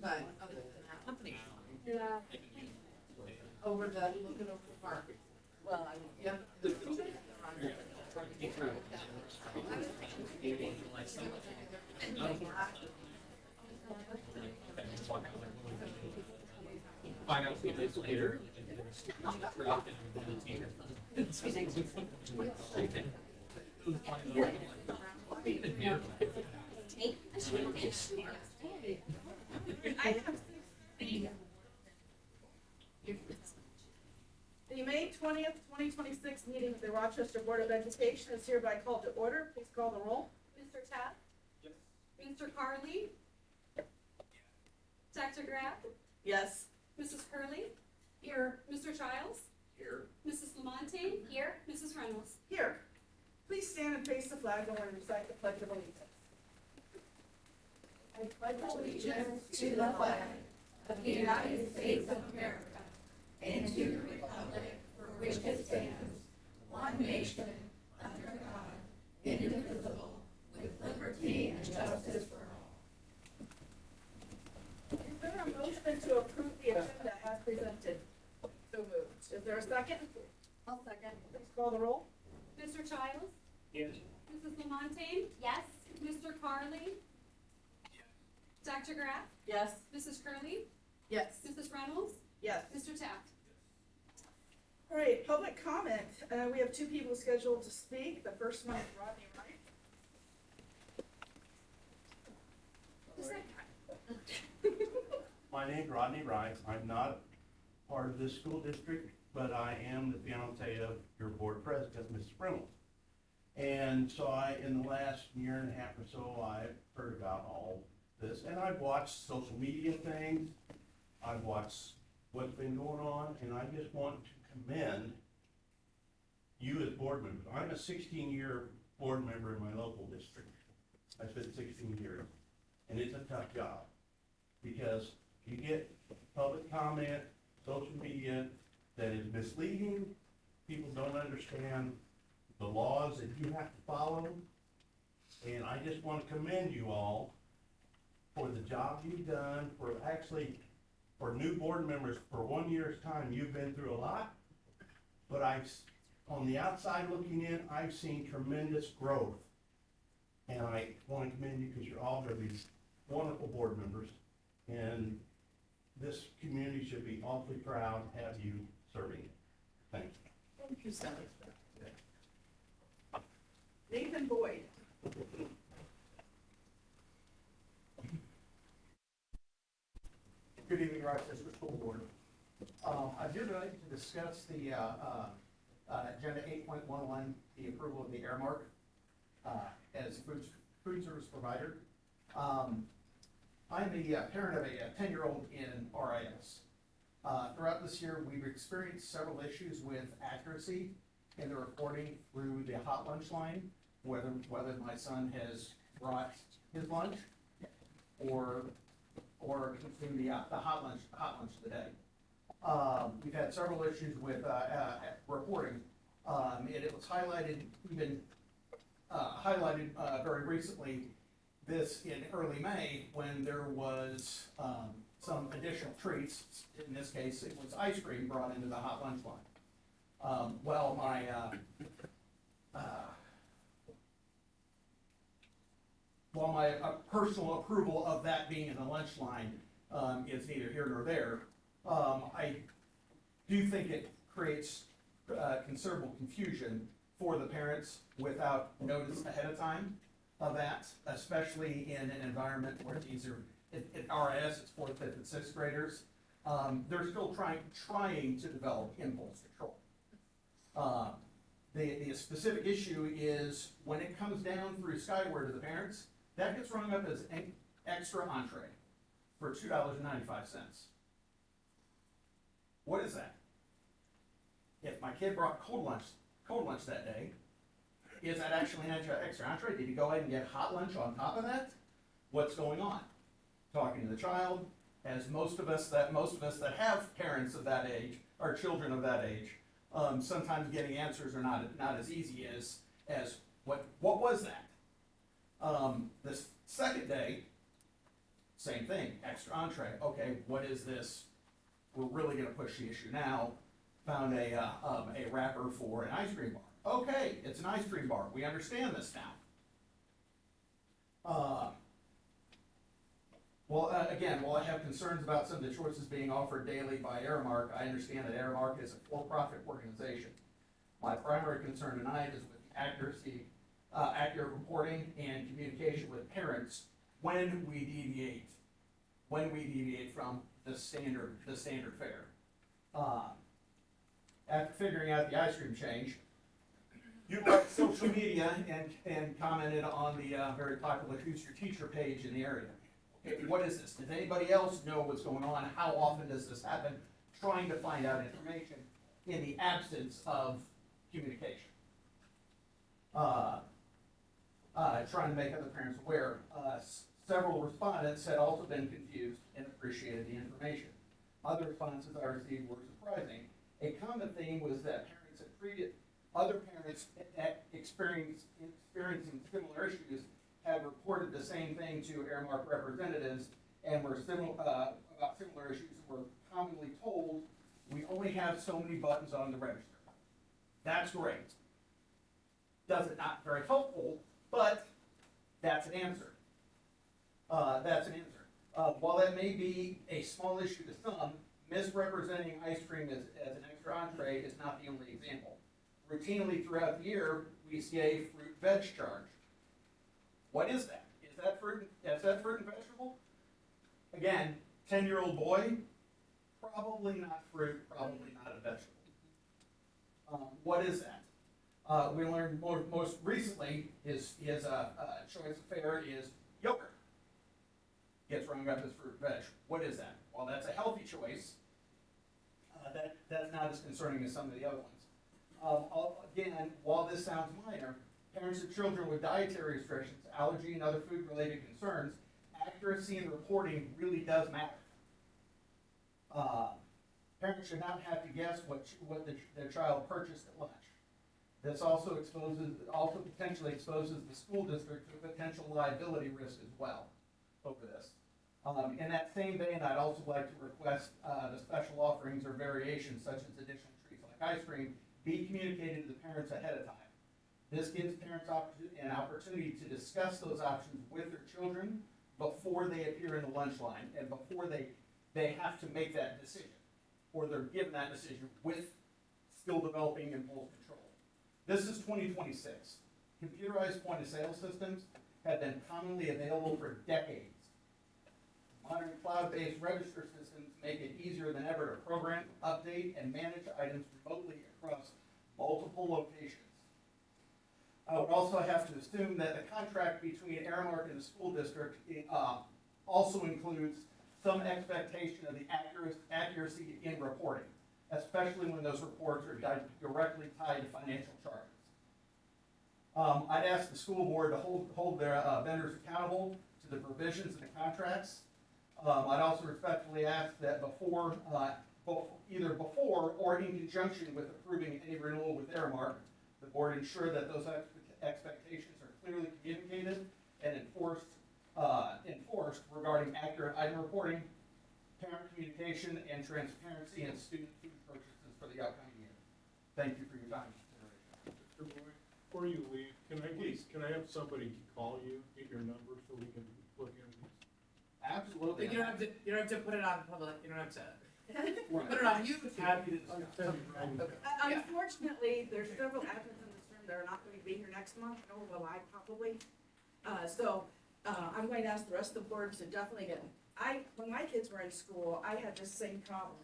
But other than that, company. Yeah. Over the, looking over the park. Well, I mean, yeah. Find out if it's later. The May 20th, 2026 meeting of the Rochester Board of Education is hereby called to order. Please call the roll. Mr. Taft? Yes. Mr. Carly? Dr. Graff? Yes. Mrs. Curley? Here. Mr. Childs? Here. Mrs. Lamontagne? Here. Mrs. Reynolds? Here. Please stand and face the flag and recite the Pledge of Allegiance. I pledge allegiance to the flag of the United States of America and to the republic for which it stands, one nation, under God, indivisible, with liberty and justice for all. Is there a motion to approve the agenda as presented? So moved. Is there a second? I'll second. Please call the roll. Mr. Childs? Yes. Mrs. Lamontagne? Yes. Mr. Carly? Dr. Graff? Yes. Mrs. Curley? Yes. Mrs. Reynolds? Yes. Mr. Taft? All right, public comment. We have two people scheduled to speak. The first one is Rodney Wright. Who's that guy? My name's Rodney Wright. I'm not part of this school district, but I am the fiance of your board president, Mrs. Reynolds. And so in the last year and a half or so, I've heard about all this, and I've watched social media things. I've watched what's been going on, and I just want to commend you as board members. I'm a 16-year board member in my local district. I spent 16 years, and it's a tough job because you get public comment, social media that is misleading. People don't understand the laws that you have to follow. And I just want to commend you all for the job you've done, for new board members, for 1 year's time, you've been through a lot. But on the outside looking in, I've seen tremendous growth. And I want to commend you because you're all going to be wonderful board members. And this community should be awfully proud to have you serving it. Thank you. Thank you, Senator. Nathan Boyd. Good evening, Rochester School Board. I'm here tonight to discuss the Agenda 8.11, the approval of the Airmark as food service provider. I'm the parent of a 10-year-old in RIS. Throughout this year, we've experienced several issues with accuracy in the reporting through the hot lunch line, whether my son has brought his lunch or consumed the hot lunch of the day. We've had several issues with reporting, and it was highlighted very recently this in early May when there was some additional treats. In this case, it was ice cream brought into the hot lunch line. While my personal approval of that being in the lunch line is neither here nor there, I do think it creates considerable confusion for the parents without notice ahead of time of that, especially in an environment where these are, at RIS, it's 4th, 5th, and 6th graders. They're still trying to develop impulse control. The specific issue is when it comes down through Skyward to the parents, that gets rung up as an extra entree for $2.95. What is that? If my kid brought cold lunch that day, is that actually an extra entree? Did he go ahead and get hot lunch on top of that? What's going on? Talking to the child, as most of us that have parents of that age, or children of that age, sometimes getting answers are not as easy as what was that? This second day, same thing, extra entree. Okay, what is this? We're really gonna push the issue now. Found a wrapper for an ice cream bar. Okay, it's an ice cream bar. We understand this now. Again, while I have concerns about some of the choices being offered daily by Aramark, I understand that Aramark is a for-profit organization. My primary concern tonight is with accuracy, accurate reporting and communication with parents when we deviate from the standard fare. After figuring out the ice cream change, utilized social media and commented on the very popular Who's Your Teacher page in the area. Okay, what is this? Does anybody else know what's going on? How often does this happen? Trying to find out information in the absence of communication. Trying to make other parents aware. Several respondents had also been confused and appreciated the information. Other responses I received were surprising. A common theme was that parents had treated other parents experiencing similar issues had reported the same thing to Aramark representatives and were about similar issues and were commonly told, we only have so many buttons on the register. That's great. Does it not very helpful, but that's an answer. While that may be a small issue to some, misrepresenting ice cream as an extra entree is not the only example. Routinely throughout the year, we see a fruit-veg charge. What is that? Is that fruit and vegetable? Again, 10-year-old boy, probably not fruit, probably not a vegetable. What is that? We learned most recently his choice of fare is yogurt. Gets rung up as fruit veg. What is that? Well, that's a healthy choice. That's not as concerning as some of the other ones. Again, while this sounds minor, parents of children with dietary restrictions, allergy, and other food-related concerns, accuracy in reporting really does matter. Parents should not have to guess what their child purchased at lunch. This also potentially exposes the school district to a potential liability risk as well over this. In that same vein, I'd also like to request the special offerings or variations such as additional treats like ice cream be communicated to the parents ahead of time. This gives parents an opportunity to discuss those options with their children before they appear in the lunch line and before they have to make that decision, or they're given that decision with skill developing impulse control. This is 2026. Computerized point of sale systems have been commonly available for decades. Modern cloud-based register systems make it easier than ever to program, update, and manage items remotely across multiple locations. I would also have to assume that the contract between Aramark and the school district also includes some expectation of the accuracy in reporting, especially when those reports are directly tied to financial charges. I'd ask the school board to hold their vendors accountable to the provisions of the contracts. I'd also respectfully ask that either before or in conjunction with approving any renewal with Aramark, the board ensure that those expectations are clearly communicated and enforced regarding accurate item reporting, parent communication, and transparency in student food purchases for the upcoming year. Thank you for your time. Mr. Boyd, before you leave, can I have somebody call you, get your number so we can look into these? Absolutely. You don't have to put it on public, you don't have to Right. put it on YouTube. Happy to I'll discuss. send you mine. Okay. Unfortunately, there's several admins in this room that are not going to be here next month, nor will I probably. I'm going to ask the rest of the board to definitely get, when my kids were in school, I had this same problem.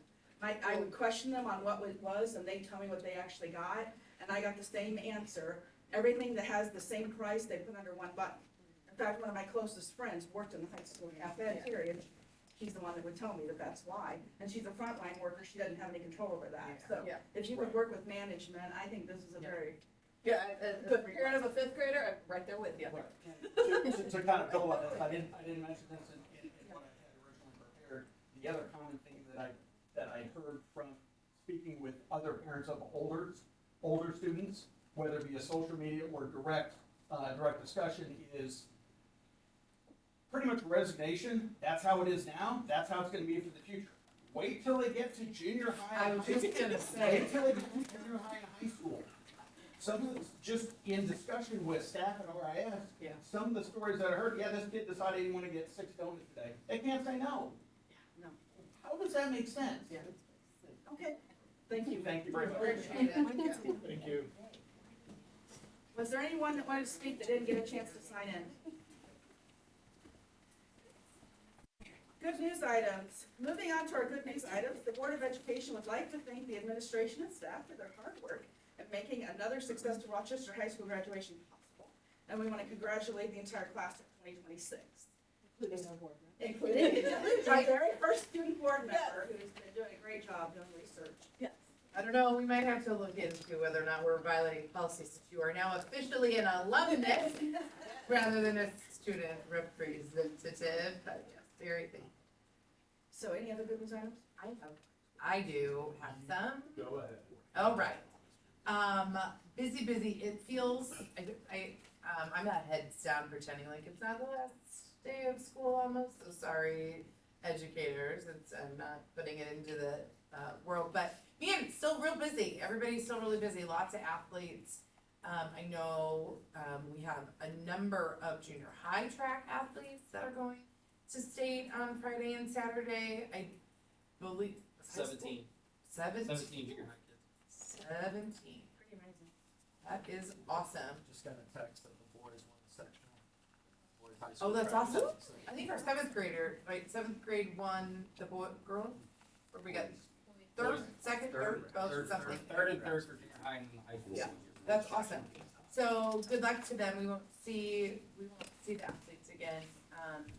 I would question them on what it was, and they'd tell me what they actually got, and I got the same answer. Everything that has the same price, they put under one button. In fact, one of my closest friends worked in the high school cafeteria, and she's the one that would tell me that that's why. And she's a frontline worker, she doesn't have any control over that. So Yeah. if you would work with management, I think this is a very, Yeah, as a parent of a fifth grader, I'm right there with you. Right. To kind of build on this, I didn't mention this in what I had originally prepared. The other common thing that I heard from speaking with other parents of older students, whether it be a social media or direct discussion, is pretty much resignation. That's how it is now. That's how it's gonna be for the future. Wait till they get to junior high. I was just gonna Wait say, till they get to junior high and high school. Some of the, just in discussion with staff at RIS, Yeah. some of the stories that I heard, yeah, this kid decided he wanted to get 6 donuts today. They can't say no. No. How does that make sense? yeah. Okay, thank you. Thank you very much. Appreciate it. Thank you. Was there anyone that wanted to speak that didn't get a chance to sign in? Good news items. Moving on to our good news items, the Board of Education would like to thank the administration and staff for their hard work in making another successful Rochester High School graduation possible. And we want to congratulate the entire class of 2026. Including our very first student board member, who's been doing a great job doing research. Yes. I don't know, we might have to look into whether or not we're violating policy since you are now officially an alumnus rather than a student representative, but yes, very thank you. So any other good news items? I do have some. Go ahead. All right. Busy. It feels, I'm not heads down pretending like it's not the last day of school almost, so sorry, educators, I'm not putting it into the world, but man, it's still real busy. Everybody's still really busy, lots of athletes. I know we have a number of junior high track athletes that are going to state on Friday and Saturday. I believe. 17. 17. 17 junior high kids. 17. Pretty amazing. That is awesome. Just got a text that the boys won the sectional. Boys high Oh, school that's track. awesome. I think our seventh grader, right, seventh grade won the boy, girl, or we got third, second, third, both, something. Third and third for junior high and high school. Yeah. seniors. That's awesome. So good luck to them. We won't see the athletes again,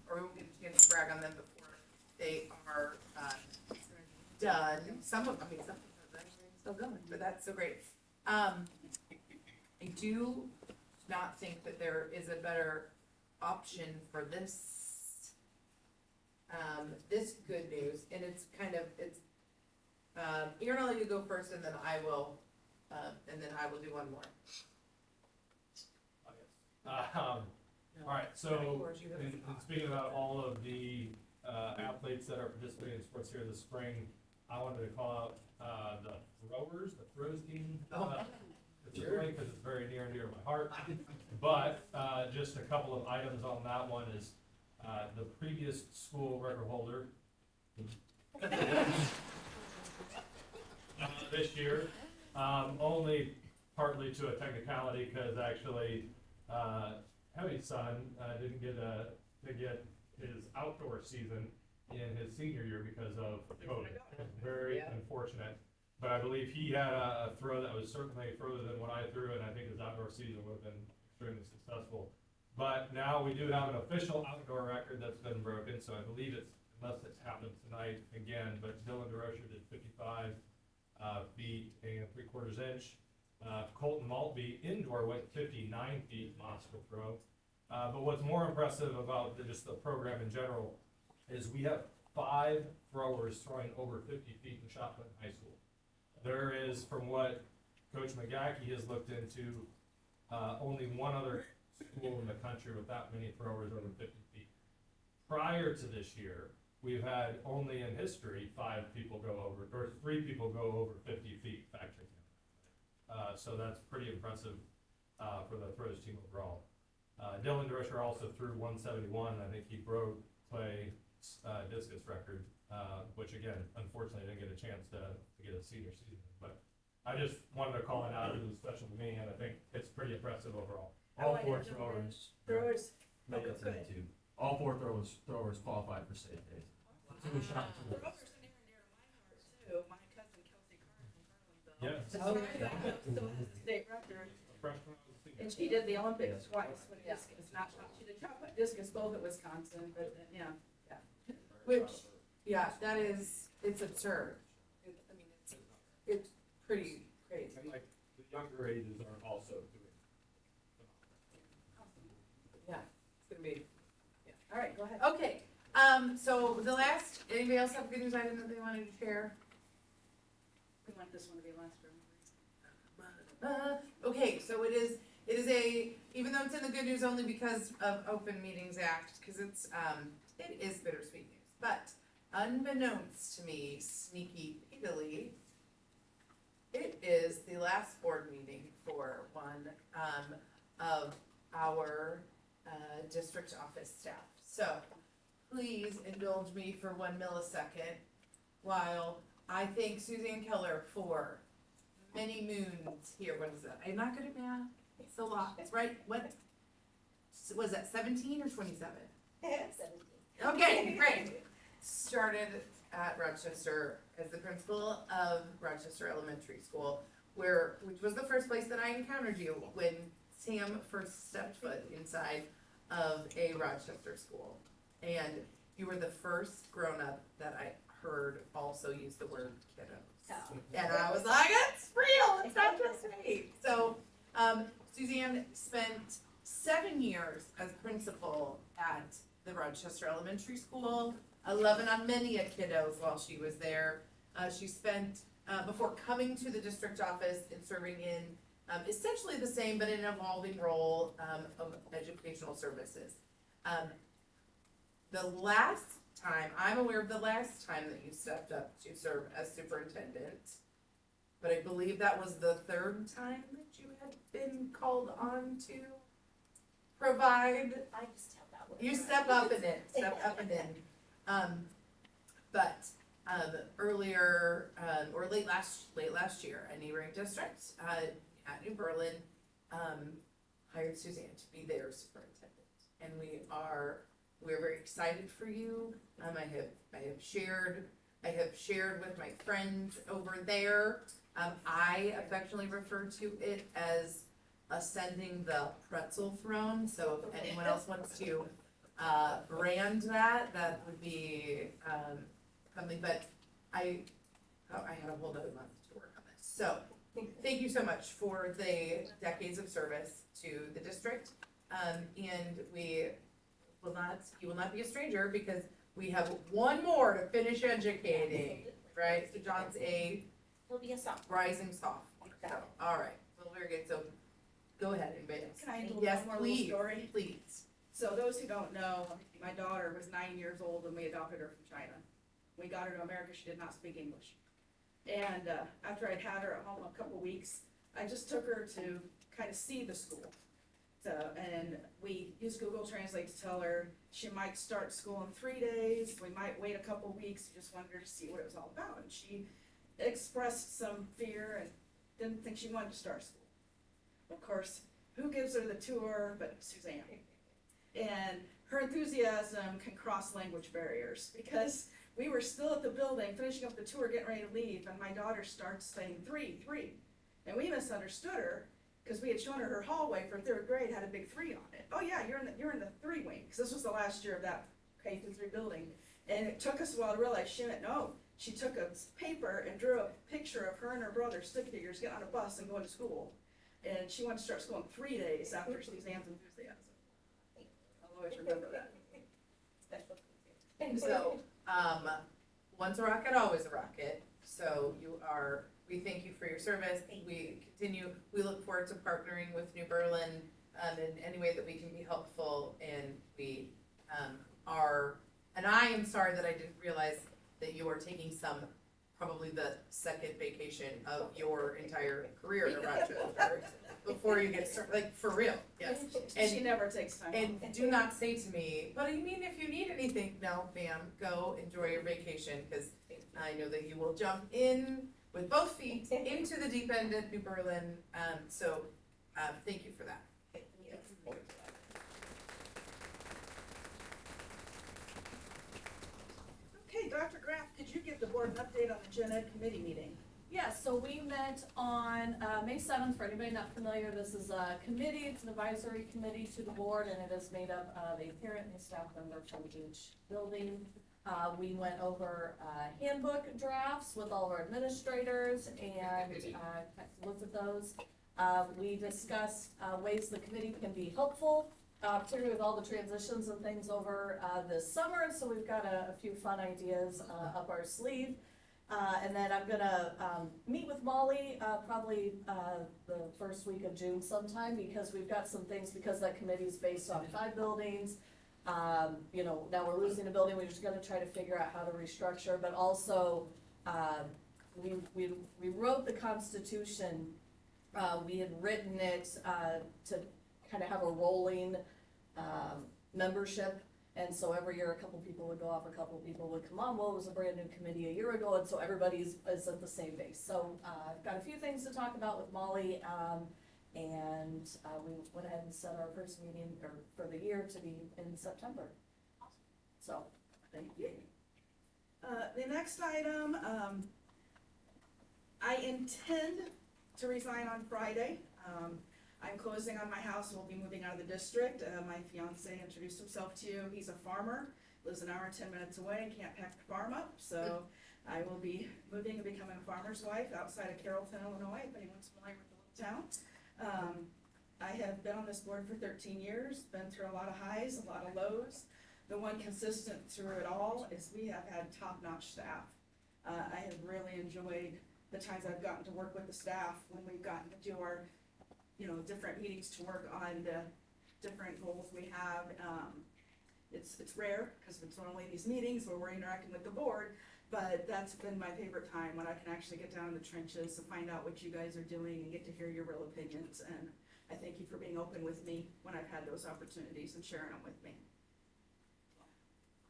or we won't get a chance to brag on them before they are, done. Some of them are still going, but that's so great. I do not think that there is a better option for this, this good news, and it's Aaron, I'll let you go first, and then I will do one more. All right, so in speaking about all of the athletes that are participating in sports here this spring, I wanted to call out the throws team. Particularly because it's very near and dear to my heart. But just a couple of items on that one is the previous school record holder this year, only partly to a technicality because actually Heavy's son didn't get to get his outdoor season in his senior year because of COVID. Very unfortunate. But I believe he had a throw that was certainly further than what I threw, and I think his outdoor season would have been extremely successful. But now we do have an official outdoor record that's been broken, so I believe it's, unless it's happened tonight again, but Dylan DeRocher did 55 feet and 3/4 inch. Colton Maltby indoor went 59 feet monster throw. But what's more impressive about just the program in general is we have 5 throwers throwing over 50 feet in shotgun high school. There is, from what Coach McGackey has looked into, only one other school in the country with that many throwers over 50 feet. Prior to this year, we've had only in history 5 people go over, or 3 people go over 50 feet factoring in. So that's pretty impressive for the throws team overall. Dylan DeRocher also threw 171. I think he broke Clay's discus record, which again, unfortunately, didn't get a chance to get a senior season. But I just wanted to call it out. It was special to me, and I think it's pretty impressive overall. Oh, All I four didn't know throwers. Throwers. Make it today too. All 4 throwers qualified for state days. Throwers are near and dear to my heart too. My cousin Kelsey Carr from Carlinville. Yeah. Still has the state record. Freshman on the team. And she did the Olympics twice with discus, not, she did shot put discus both at Wisconsin, but then, yeah. Which, yeah, that is, it's absurd. I mean, it's pretty crazy. And like the younger ages are also doing. Yeah, it's gonna be, All right, go ahead. okay, so the last, anybody else have a good news item that they wanted to share? We want this one to be last room. Okay, so it is It is even though it's in the good news only because of Open Meetings Act, because it is bittersweet news. But unbeknownst to me, sneaky peekily, it is the last board meeting for one of our district office staff. So please indulge me for 1 millisecond while I thank Suzanne Keller for many moons here. What is that? I'm not good at math. It's a lot. It's right. What was that? 17 or 27? 17. Okay, great. Started at Rochester as the principal of Rochester Elementary School, which was the first place that I encountered you when Sam first stepped foot inside of a Rochester school. And you were the first grown-up that I heard also use the word kiddos. Oh. And I was like, it's real, it's not just me. So Suzanne spent 7 years as principal at the Rochester Elementary School, 11 on many a kiddos while she was there. She spent, before coming to the district office and serving in essentially the same but an evolving role of educational services. The last time, I'm aware of the last time that you stepped up to serve as superintendent, but I believe that was the 3rd time that you had been called on to provide. I just tell that one. You step up in it, but earlier, or late last year, a neighboring district at New Berlin hired Suzanne to be their superintendent, and we're very excited for you. I have shared with my friends over there. I affectionately refer to it as ascending the pretzel throne. So if anyone else wants to brand that would be something. But I had a whole other month to work on this. So thank you so much for the decades of service to the district, and you will not be a stranger because we have one more to finish educating, right? So John's He'll be a sophomore. rising sophomore. So, all right, well, very good. So go ahead, anybody else? Can I do Yes, one more little please, story? please. So those who don't know, my daughter was 9 years old when we adopted her from China. We got her to America, she did not speak English. And after I'd had her at home a couple weeks, I just took her to kind of see the school. So, and we used Google Translate to tell her she might start school in 3 days, we might wait a couple weeks, just wanted her to see what it was all about. And she expressed some fear and didn't think she wanted to start school. Of course, who gives her the tour but Suzanne? And her enthusiasm can cross language barriers because we were still at the building, finishing up the tour, getting ready to leave, and my daughter starts saying 3, 3. And we misunderstood her because we had shown her hallway for 3rd grade had a big 3 on it. Oh yeah, you're in the 3 wing, because this was the last year of that K-3 building. And it took us a while to realize she didn't know. She took a paper and drew a picture of her and her brother stick figures getting on a bus and going to school. And she wanted to start school in 3 days after Suzanne's enthusiasm. I'll always remember that. So, once a rocket, always a rocket. So we thank you for your service. We look forward to partnering with New Berlin in any way that we can be helpful. And and I am sorry that I didn't realize that you are taking probably the 2nd vacation of your entire career at Rochester before you get started, like for real, yes. And she never takes time And off. do not say to me, but I mean, if you need anything, no, ma'am, go enjoy your vacation, because I know that you will jump in with both feet into the deep end at New Berlin, so thank you for that. Okay, Dr. Graff, could you give the board an update on the Gen Ed committee meeting? Yes, so we met on May 7th. For anybody not familiar, this is a committee, it's an advisory committee to the board, and it is made up of a parent and a staff member from each building. We went over handbook drafts with all of our administrators and looked at those. We discussed ways the committee can be helpful, particularly with all the transitions and things over this summer, so we've got a few fun ideas up our sleeve. And then I'm gonna, meet with Molly, probably, the first week of June sometime, because we've got some things, because that committee's based on 5 buildings. You know, now we're losing a building, we're just gonna try to figure out how to restructure, but also, we wrote the Constitution, we had written it, to kind of have a rolling, membership. And so every year, a couple people would go off, a couple people would come on. Well, it was a brand new committee a year ago, and so everybody's is at the same base. So I've got a few things to talk about with Molly, and we went ahead and set our first meeting for the year to be in September. So, thank you. The next item, I intend to resign on Friday. I'm closing on my house, we'll be moving out of the district. My fiance introduced himself to you, he's a farmer, lives an hour and 10 minutes away, can't pack the farm up, so I will be moving and becoming a farmer's wife outside of Carrollton, Illinois, if anyone's familiar with the little town. I have been on this board for 13 years, been through a lot of highs, a lot of lows. The one consistent through it all is we have had top-notch staff. I have really enjoyed the times I've gotten to work with the staff when we've gotten to do our different meetings to work on the different goals we have. It's rare, because it's normally these meetings where we're interacting with the board, but that's been my favorite time, when I can actually get down in the trenches and find out what you guys are doing and get to hear your real opinions. And I thank you for being open with me when I've had those opportunities and sharing them with me.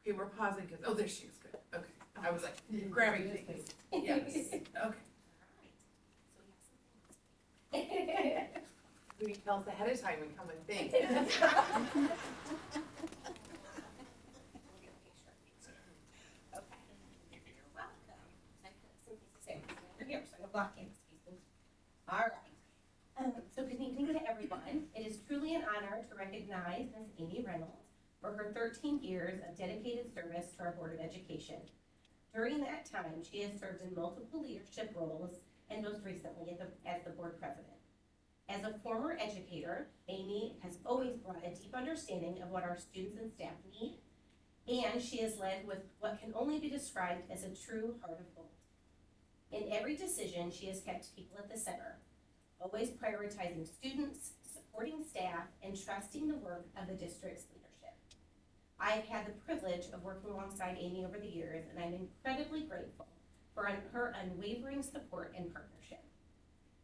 Okay, we're pausing because, oh, there she is, good, okay. I was like grabbing things, yes, okay. We tell us ahead of time, we come with things. Okay. You're welcome. I put some pieces in here, so I'm gonna block in these pieces. All right. So good evening to everyone. It is truly an honor to recognize Ms. Amy Reynolds for her 13 years of dedicated service to our Board of Education. During that time, she has served in multiple leadership roles, and most recently as the board president. As a former educator, Amy has always brought a deep understanding of what our students and staff need, and she has led with what can only be described as a true heart of gold. In every decision, she has kept people at the center, always prioritizing students, supporting staff, and trusting the work of the district's leadership. I have had the privilege of working alongside Amy over the years, and I'm incredibly grateful for her unwavering support and partnership.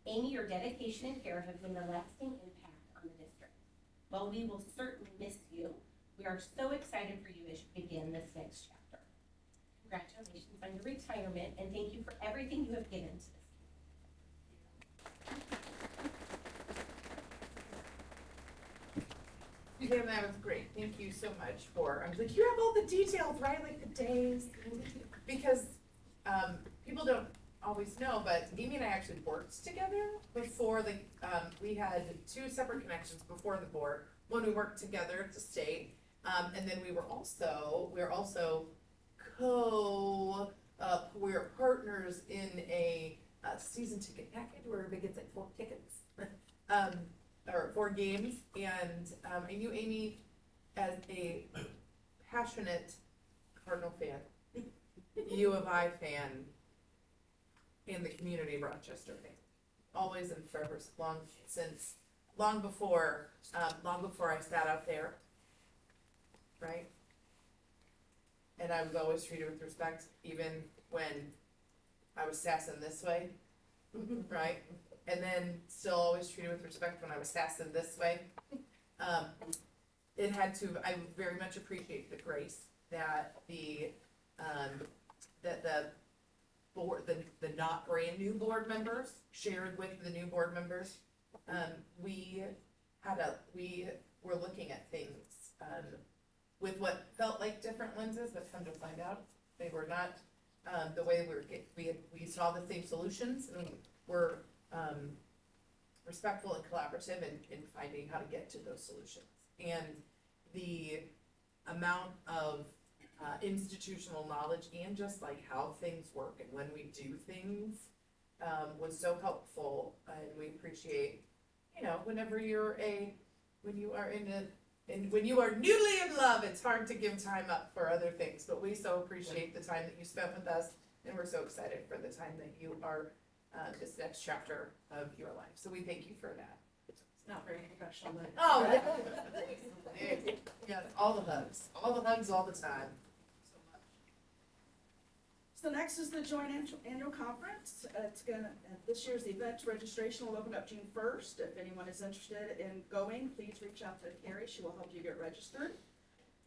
Amy, your dedication and care have made a lasting impact on the district. While we will certainly miss you, we are so excited for you as you begin this next chapter. Congratulations on your retirement, and thank you for everything you have given to this. Kim, that was great, thank you so much I was like, you have all the details, right, like the days, because, people don't always know, but Amy and I actually worked together before we had 2 separate connections before the board. One, we worked together at the state, and then we were also we were partners in a season ticket package where everybody gets like 4 tickets, or 4 games, and I knew Amy as a passionate Cardinal fan, U of I fan, in the community of Rochester fan. Always and forever, long before I sat out there, right? And I was always treated with respect, even when I was sassing this way, right? And then still always treated with respect when I was sassing this way. I very much appreciate the grace that the board, the not brand new board members shared with the new board members. We were looking at things with what felt like different lenses, but come to find out they were not the way we saw the same solutions, and were respectful and collaborative in finding how to get to those solutions. And the amount of institutional knowledge and just like how things work and when we do things was so helpful, and we appreciate, whenever when you are newly in love, it's hard to give time up for other things, but we so appreciate the time that you spent with us and we're so excited for the time that you are, this next chapter of your life. So we thank you for that. It's not very professional, but. Oh, yeah. Yes, all the hugs, all the time. So next is the joint annual conference. It's gonna, this year's event registration will open up June 1st. If anyone is interested in going, please reach out to Carrie. She will help you get registered.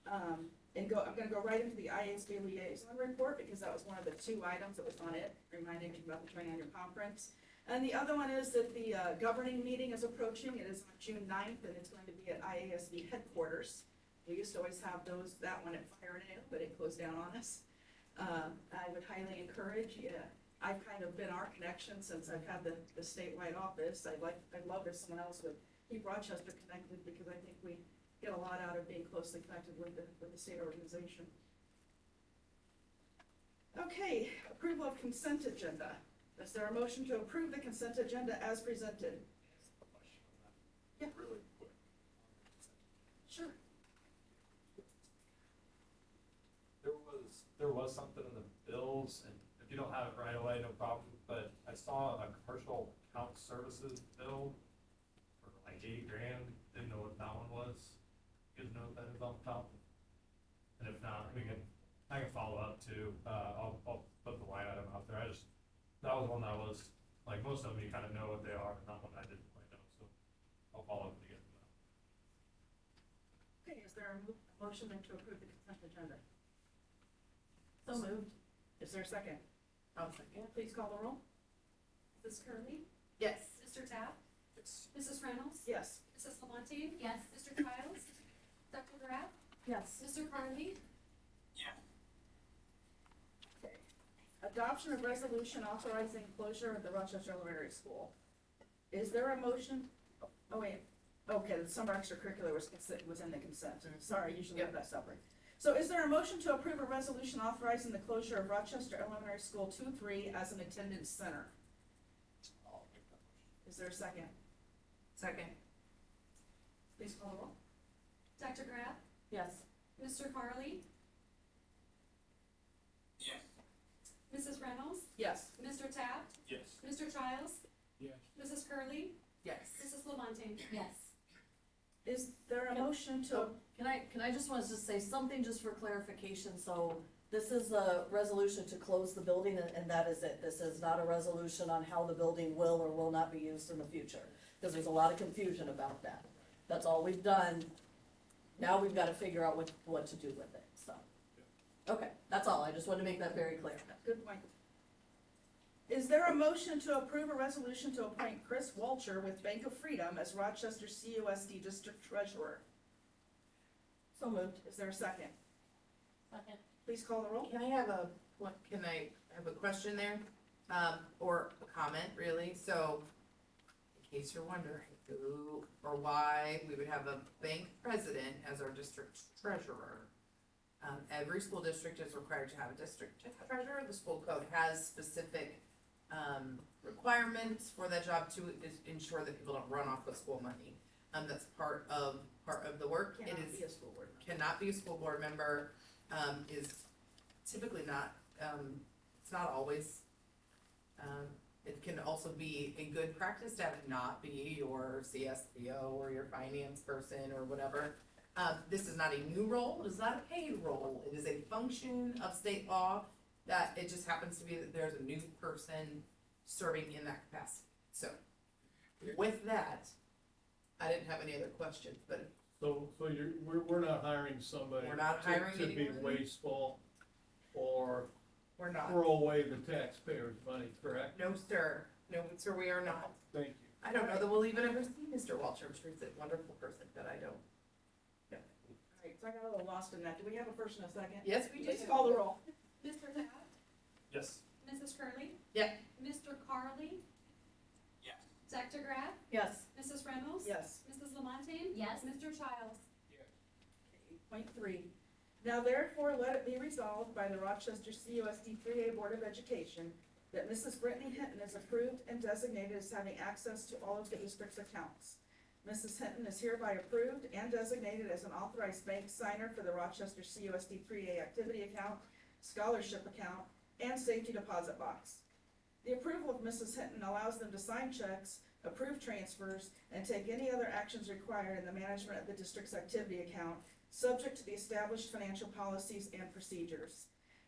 I'm gonna go right into the IASD liaison report because that was one of the 2 items that was on it, reminding me about the joint annual conference. And the other one is that the governing meeting is approaching. It is on June 9th, and it's going to be at IASD headquarters. We used to always have that one at Fire and Ale, but it closed down on us. I would highly encourage, I've kind of been our connection since I've had the statewide office. I'd love if someone else would keep Rochester connected because I think we get a lot out of being closely connected with the state organization. Okay, approval of consent agenda. Is there a motion to approve the consent agenda as presented? Yeah. Really quick. Sure. There was something in the bills, and if you don't have it right away, no problem, but I saw a commercial account services bill for like $80,000, didn't know what that one was. You guys know what that is off the top? And if not, I can follow up too, I'll put the line item out there, that was one that was, like, most of them you kind of know what they are, and that one I didn't quite know, so I'll follow up with you guys on that. Okay, is there a motion then to approve the consent agenda? So moved. Is there a second? I'll second. Please call the roll. Mrs. Curley, Yes. Mr. Taft, Yes. Mrs. Reynolds, Yes. Mrs. Lamontagne, Yes. Mr. Childs, Dr. Graff, Yes. Mr. Carly, Adoption of resolution authorizing closure of the Rochester Elementary School. Is there a motion? Oh, wait. Okay, the summer extracurricular was in the consent. Sorry, usually we have that separate. So is there a motion to approve a resolution authorizing the closure of Rochester Elementary School 2-3 as an attendance center? I'll make that motion. Is there a second? Second. Please call the roll. Dr. Graff, Yes. Mr. Carly, Yes. Mrs. Reynolds, Yes. Mr. Taft, Yes. Mr. Childs, Yes. Mrs. Curley, Yes. Mrs. Lamontagne. Yes. Is there a motion to, So, can I just want to just say something just for clarification, so this is a resolution to close the building, and that is it. This is not a resolution on how the building will or will not be used in the future, because there's a lot of confusion about that. That's all we've done. Now we've got to figure out what to do with it, so. Okay, that's all. I just wanted to make that very clear. good point. Is there a motion to approve a resolution to appoint Chris Walcher with Bank of Freedom as Rochester CUSD District Treasurer? So moved. Is there a second? Second. Please call the roll. Can I have a question there? Or a comment, really? So, in case you're wondering who or why we would have a bank president as our district treasurer. Every school district is required to have a district treasurer. The school code has specific, requirements for that job to ensure that people don't run off with school money. That's part of the work. Cannot It is be a school board member. cannot be a school board member, is typically not, it's not always, it can also be a good practice to have it not be your CSPO or your finance person or whatever. This is not a new role, it is not a paid role, it is a function of state law that it just happens to be that there's a new person serving in that capacity. So, with that, I didn't have any other questions, but So we're not hiring somebody We're not hiring to be anyone. wasteful or we're not. throw away the taxpayers' money, correct? No, sir. No, sir, we are not. Thank you. I don't know that we'll even ever see Mr. Walter. I'm sure he's a wonderful person, but I don't. All right, so I got a little lost in that. Do we have a first and a second? Yes, we do. Please call the roll. Mr. Taft, Yes. Mrs. Curley. Yeah. Mr. Carly. Yes. Dr. Graff, Yes. Mrs. Reynolds. Yes. Mrs. Lamontagne. Yes. Mr. Childs. 8.3. Now therefore, let it be resolved by the Rochester CUSD 3A Board of Education that Mrs. Brittany Hinton is approved and designated as having access to all of the district's accounts. Mrs. Hinton is hereby approved and designated as an authorized bank signer for the Rochester CUSD 3A activity account, scholarship account, and safety deposit box. The approval of Mrs. Hinton allows them to sign checks, approve transfers, and take any other actions required in the management of the district's activity account, subject to the established financial policies and procedures.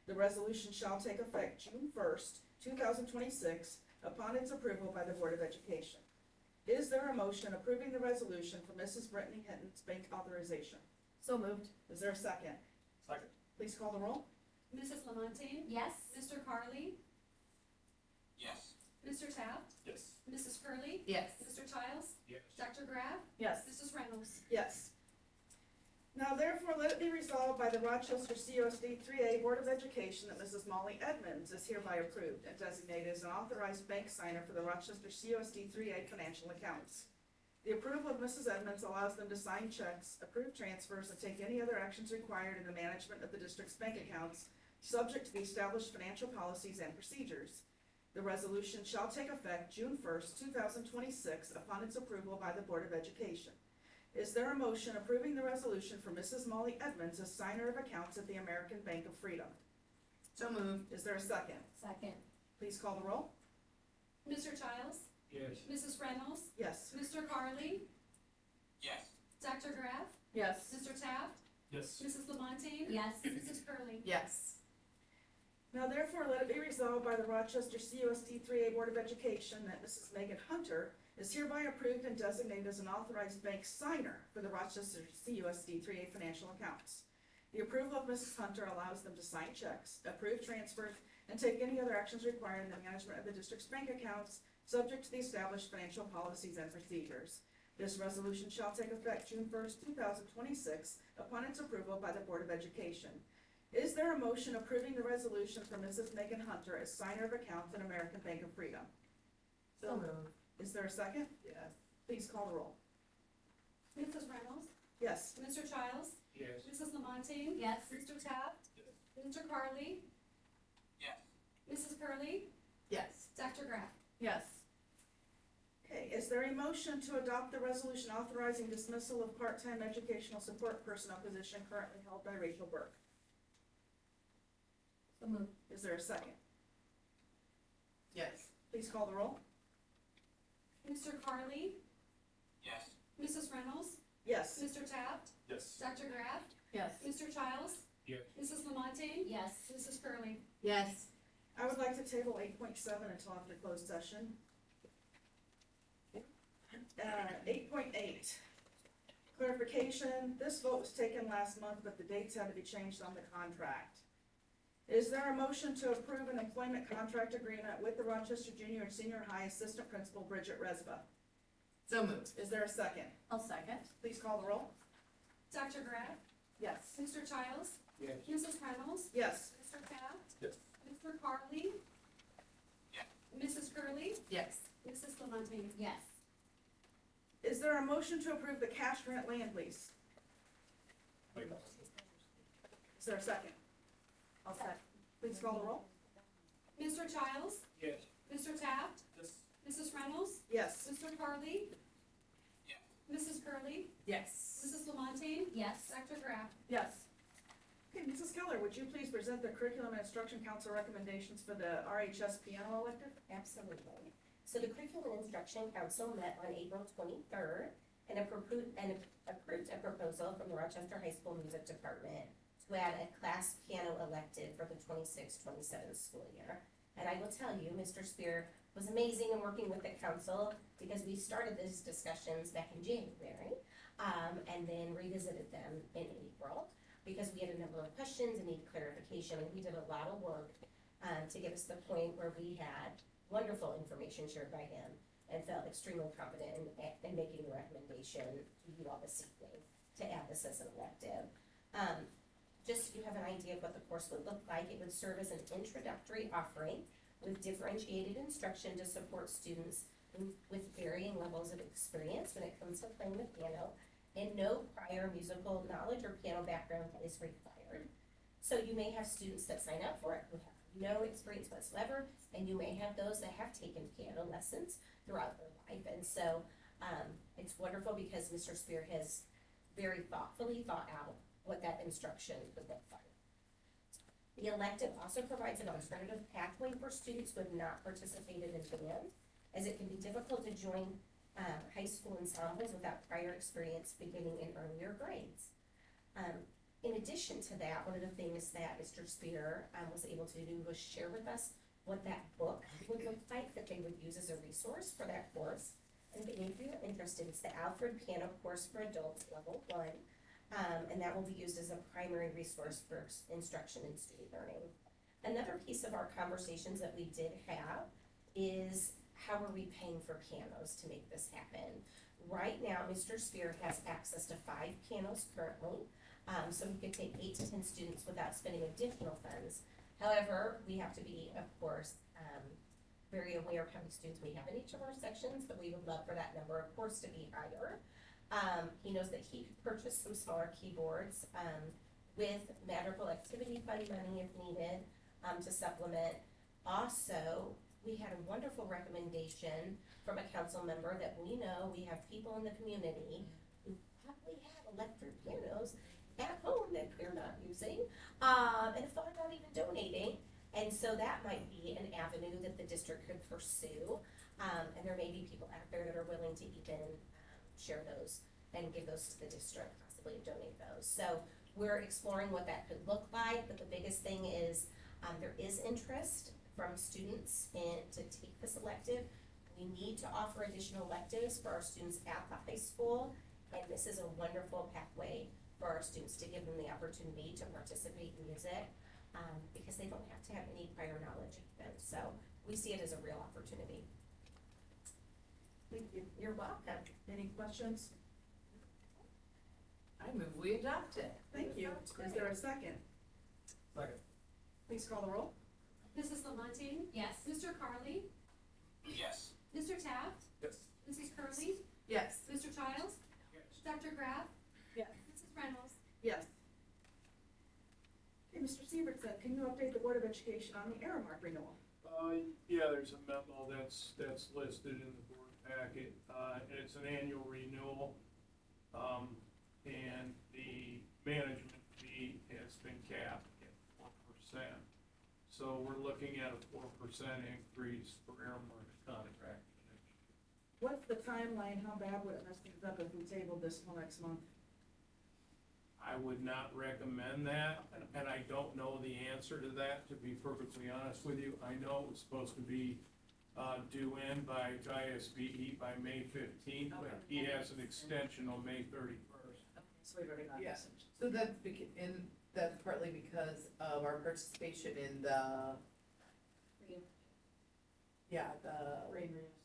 The resolution shall take effect June 1st, 2026, upon its approval by the Board of Education. Is there a motion approving the resolution for Mrs. Brittany Hinton's bank authorization? So moved. Is there a second? Second. Please call the roll. Mrs. Lamontagne? Yes. Mr. Carly? Yes. Mr. Taft? Yes. Mrs. Curley, Yes. Mr. Childs? Yes. Dr. Graff? Yes. Mrs. Reynolds? Yes. Now therefore let it be resolved by the Rochester CUSD 3A Board of Education that Mrs. Molly Edmonds is hereby approved and designated as an authorized bank signer for the Rochester CUSD 3A financial accounts. The approval of Mrs. Edmonds allows them to sign checks, approve transfers, and take any other actions required in the management of the district's bank accounts, subject to the established financial policies and procedures. The resolution shall take effect June 1st, 2026, upon its approval by the Board of Education. Is there a motion approving the resolution for Mrs. Molly Edmonds as signer of accounts at the American Bank of Freedom? So moved. Is there a second? Second. Please call the roll. Mr. Childs? Yes. Mrs. Reynolds? Yes. Mr. Carly? Yes. Dr. Graff? Yes. Mr. Taft? Yes. Mrs. Lamontagne? Yes. Mrs. Curley? Yes. Now therefore let it be resolved by the Rochester CUSD 3A Board of Education that Mrs. Megan Hunter is hereby approved and designated as an authorized bank signer for the Rochester CUSD 3A financial accounts. The approval of Mrs. Hunter allows them to sign checks, approve transfers, and take any other actions required in the management of the district's bank accounts, subject to the established financial policies and procedures. This resolution shall take effect June 1st, 2026, upon its approval by the Board of Education. Is there a motion approving the resolution for Mrs. Megan Hunter as signer of accounts at American Bank of Freedom? So moved. Is there a second? Yes. Please call the roll. Mrs. Reynolds? Yes. Mr. Childs? Yes. Mrs. Lamontagne? Yes. Mr. Taft? Yes. Mr. Carly? Yes. Mrs. Curley, Yes. Dr. Graff? Yes. Okay, is there a motion to adopt the resolution authorizing dismissal of part-time educational support personnel position currently held by Rachel Burke? So moved. Is there a second? Yes. Please call the roll. Mr. Carly, Yes. Mrs. Reynolds, Yes. Mr. Taft, Yes. Dr. Graff, Yes. Mr. Childs, Yes. Mrs. Lamontagne, Yes. Mrs. Curley. Yes. I would like to table 8.7 until after closed session. 8.8, clarification. This vote was taken last month, but the dates had to be changed on the contract. Is there a motion to approve an employment contract agreement with the Rochester Junior and Senior High Assistant Principal Bridget Resba? So moved. Is there a second? I'll second. Please call the roll. Dr. Graff, Yes. Mr. Childs, Yes. Mrs. Reynolds, Yes. Mr. Taft, Yes. Mr. Carly, Yes. Mrs. Curley, Yes. Mrs. Lamontagne. Yes. Is there a motion to approve the cash rent land lease? Is there a second? I'll second. Please call the roll. Mr. Childs, Yes. Mr. Taft, Yes. Mrs. Reynolds, Yes. Mr. Carly, Yes. Mrs. Curley, Yes. Mrs. Lamontagne, Yes. Dr. Graff. Yes. Okay, Mrs. Keller, would you please present the Curriculum and Instruction Council recommendations for the RHS piano elective? Absolutely. So the Curriculum and Instruction Council met on April 23rd and approved a proposal from the Rochester High School Music Department to add a class piano elective for the 26-27 school year. And I will tell you, Mr. Spear was amazing in working with the council because we started these discussions back in January and then revisited them in April because we had a number of questions and need clarification. And he did a lot of work to get us to the point where we had wonderful information shared by him and felt extremely confident in making the recommendation to you all this evening to add this as an elective. Just so you have an idea of what the course would look like, it would serve as an introductory offering with differentiated instruction to support students with varying levels of experience when it comes to playing the piano, and no prior musical knowledge or piano background is required. So you may have students that sign up for it who have no experience whatsoever, and you may have those that have taken piano lessons throughout their life. And so it's wonderful because Mr. Spear has very thoughtfully thought out what that instruction would look like. The elective also provides an alternative pathway for students who have not participated in band, as it can be difficult to join high school ensembles without prior experience beginning in earlier grades. In addition to that, one of the things that Mr. Spear was able to do was share with us what that book would look like that they would use as a resource for that course. And if you're interested, it's the Alfred Piano Course for Adults, Level 1. And that will be used as a primary resource for instruction and student learning. Another piece of our conversations that we did have is how are we paying for pianos to make this happen? Right now, Mr. Spear has access to 5 pianos currently, so he could take 8 to 10 students without spending additional funds. However, we have to be, of course, very aware of how many students we have in each of our sections, but we would love for that number, of course, to be higher. He knows that he could purchase some smaller keyboards with Madrigal Activity Fund money if needed to supplement. Also, we had a wonderful recommendation from a council member that we know we have people in the community who probably have electric pianos at home that we're not using and have thought about even donating. And so that might be an avenue that the district could pursue. And there may be people out there that are willing to even share those and give those to the district, possibly donate those. So we're exploring what that could look like, but the biggest thing is there is interest from students to take this elective. We need to offer additional electives for our students at the high school, and this is a wonderful pathway for our students to give them the opportunity to participate in music because they don't have to have any prior knowledge even. So we see it as a real opportunity. Thank you. You're welcome. Any questions? I move we adopt it. Thank you. Is there a second? Second. Please call the roll. Mrs. Lamontagne? Yes. Mr. Carly? Yes. Mr. Taft? Yes. Mrs. Curley, Yes. Mr. Childs? Dr. Graff? Yes. Mrs. Reynolds? Yes. Okay, Mr. Severson, can you update the Board of Education on the Aramark renewal? Yeah, there's a memo that's listed in the board packet, and it's an annual renewal. And the management fee has been capped at 4%. So we're looking at a 4% increase for Aramark's contract for next year. What's the timeline? How bad would it mess things up if we tabled this till next month? I would not recommend that, and I don't know the answer to that, to be perfectly honest with you. I know it was supposed to be due in by ISBE by May 15th, but he has an extension on May 31st. So we've already got Yeah. this. So that's partly because of our participation in the, yeah, the, Rain rules.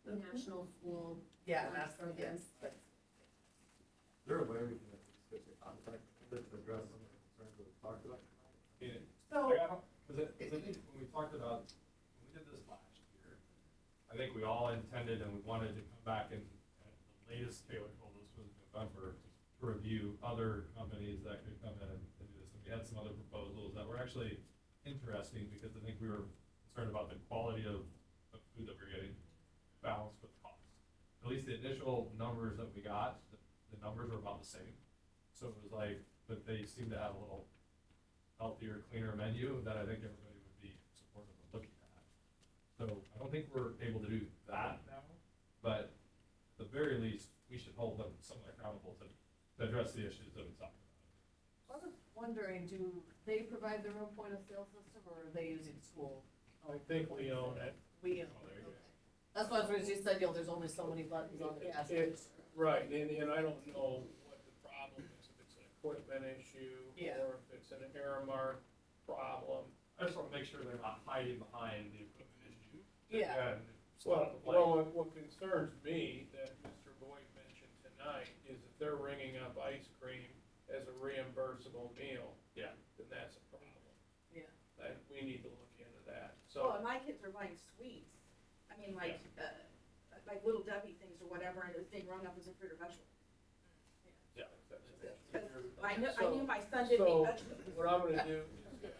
the National School. yeah, that's, yes, that's, Is there a way we can get the contact to address some of the concerns that we talked about tonight? so, Because I think when we talked about, when we did this last year, I think we all intended and we wanted to come back and the latest Taylor told us was November to review other companies that could come in and do this. And we had some other proposals that were actually interesting because I think we were concerned about the quality of food that we're getting balanced with cost. At least the initial numbers that we got, the numbers were about the same. So it was like, but they seem to have a little healthier, cleaner menu that I think everybody would be supportive of looking at. So I don't think we're able to do that now, but at the very least, we should hold them somewhat accountable to address the issues that we talked about. I was wondering, do they provide their own point of sale system or are they using school? I think we own it. We own Oh, there you go. That's why you said, there's only so many buttons on the gas It- register. Right, and I don't know what the problem is, if it's an equipment issue, Yeah. or if it's an Aramark problem. I just want to make sure they're not hiding behind the equipment issue. Yeah. Well, what concerns me that Mr. Boyd mentioned tonight is if they're ringing up ice cream as a reimbursable meal. Yeah. Then that's a problem. Yeah. That, we need to look into that, Well, so. and my kids are buying sweets. I mean, like Little Debbie things or whatever, and it's being rung up as a fruit or vegetable. Yeah. I knew my son didn't So- eat vegetables. What I'm gonna do is have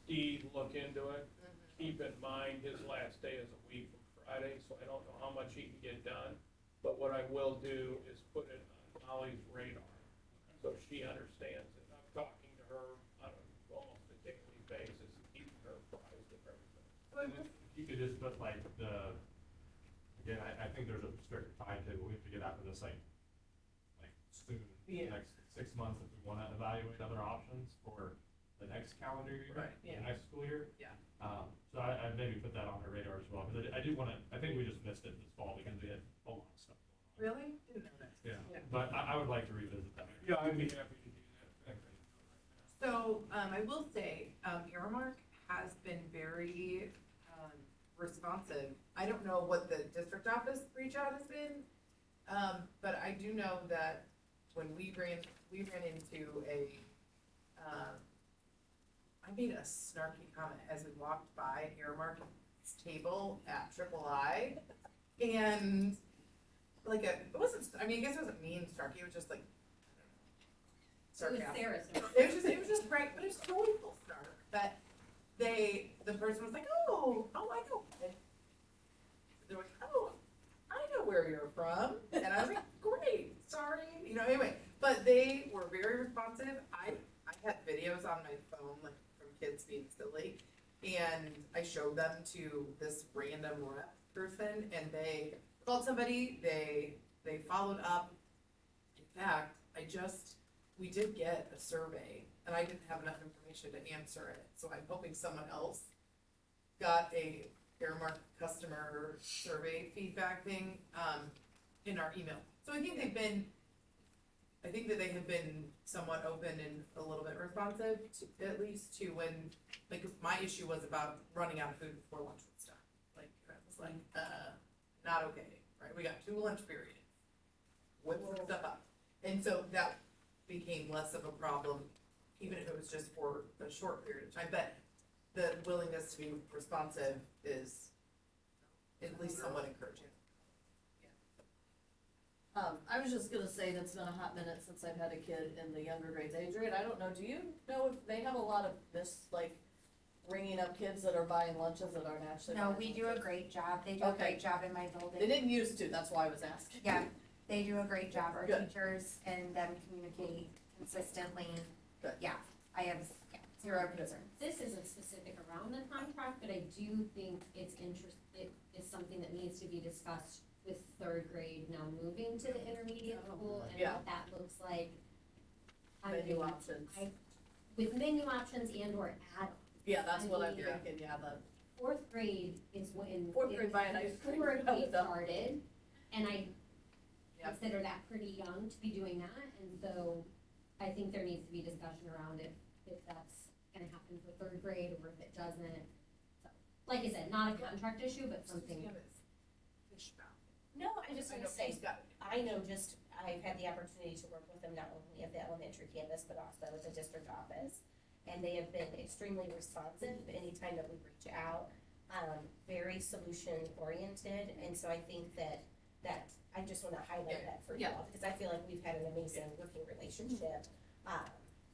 Steve look into it. Keep in mind, his last day is a week from Friday, so I don't know how much he can get done. But what I will do is put it on Molly's radar, so she understands it. I'm talking to her on almost a daily basis. You could just put like again, I think there's a strict timetable, we have to get after this like soon, the next 6 months if we wanna evaluate other options for the next calendar year. Right, The next school year. Yeah. So I'd maybe put that on our radar as well, because I do wanna, I think we just missed it this fall because we had a lot of stuff going on. Really? Didn't know that. Yeah, but I would like to revisit that. Yeah, I'd be happy to do that. So, I will say, Earmark has been very, responsive. I don't know what the district office reach out has been, but I do know that when we ran into I made a snarky comment as we walked by Earmark's table at I, and like it wasn't, I mean, I guess it wasn't mean snarky, it was just like, I don't know. Sarcasm. It was just right, but it's joyful snark that the person was like, oh, I know. And they're like, oh, I know where you're from. And I was like, great, sorry. Anyway, but they were very responsive. I had videos on my phone, like from kids being silly, and I showed them to this random rep person, and they called somebody, they followed up. In fact, we did get a survey, and I didn't have enough information to answer it, so I'm hoping someone else got a Earmark customer survey feedback thing, in our email. So I think that they have been somewhat open and a little bit responsive, at least to when, like, my issue was about running out of food before lunch would start. Like, I was like, not okay, right? We got 2 lunch periods. Whip some stuff up. And so that became less of a problem, even if it was just for a short period of time. But the willingness to be responsive is at least somewhat encouraging. I was just gonna say, it's been a hot minute since I've had a kid in the younger grades age rate. I don't know, do you know if they have a lot of this, like, ringing up kids that are buying lunches that aren't actually? No, buying we do a lunches? great job. They do a Okay. great job in my They building. didn't used to, that's why I was asking. Yeah, they do a great job. Our Good. teachers and them communicate consistently. Good. Yeah, I have, zero concern. This isn't specific around the contract, but I do think it is something that needs to be discussed with 3rd grade now moving to the intermediate school and Yeah. what that looks like. Menu options. With menu options and or add-ons. Yeah, that's what I'm I mean, thinking, yeah, the 4th grade is when. 4th grade buying ice cream. 4th grade started, and I Yep. consider that pretty young to be doing that, and so I think there needs to be discussion around if that's gonna happen for 3rd grade or if it doesn't. So, like I said, not a contract issue, but something. No, I just want to say, He's got it. I know I've had the opportunity to work with them not only at the elementary campus, but also at the district office. And they have been extremely responsive anytime that we reach out, very solution oriented. And so I think that I just want to highlight that for you all, because I feel like we've had an amazing working relationship,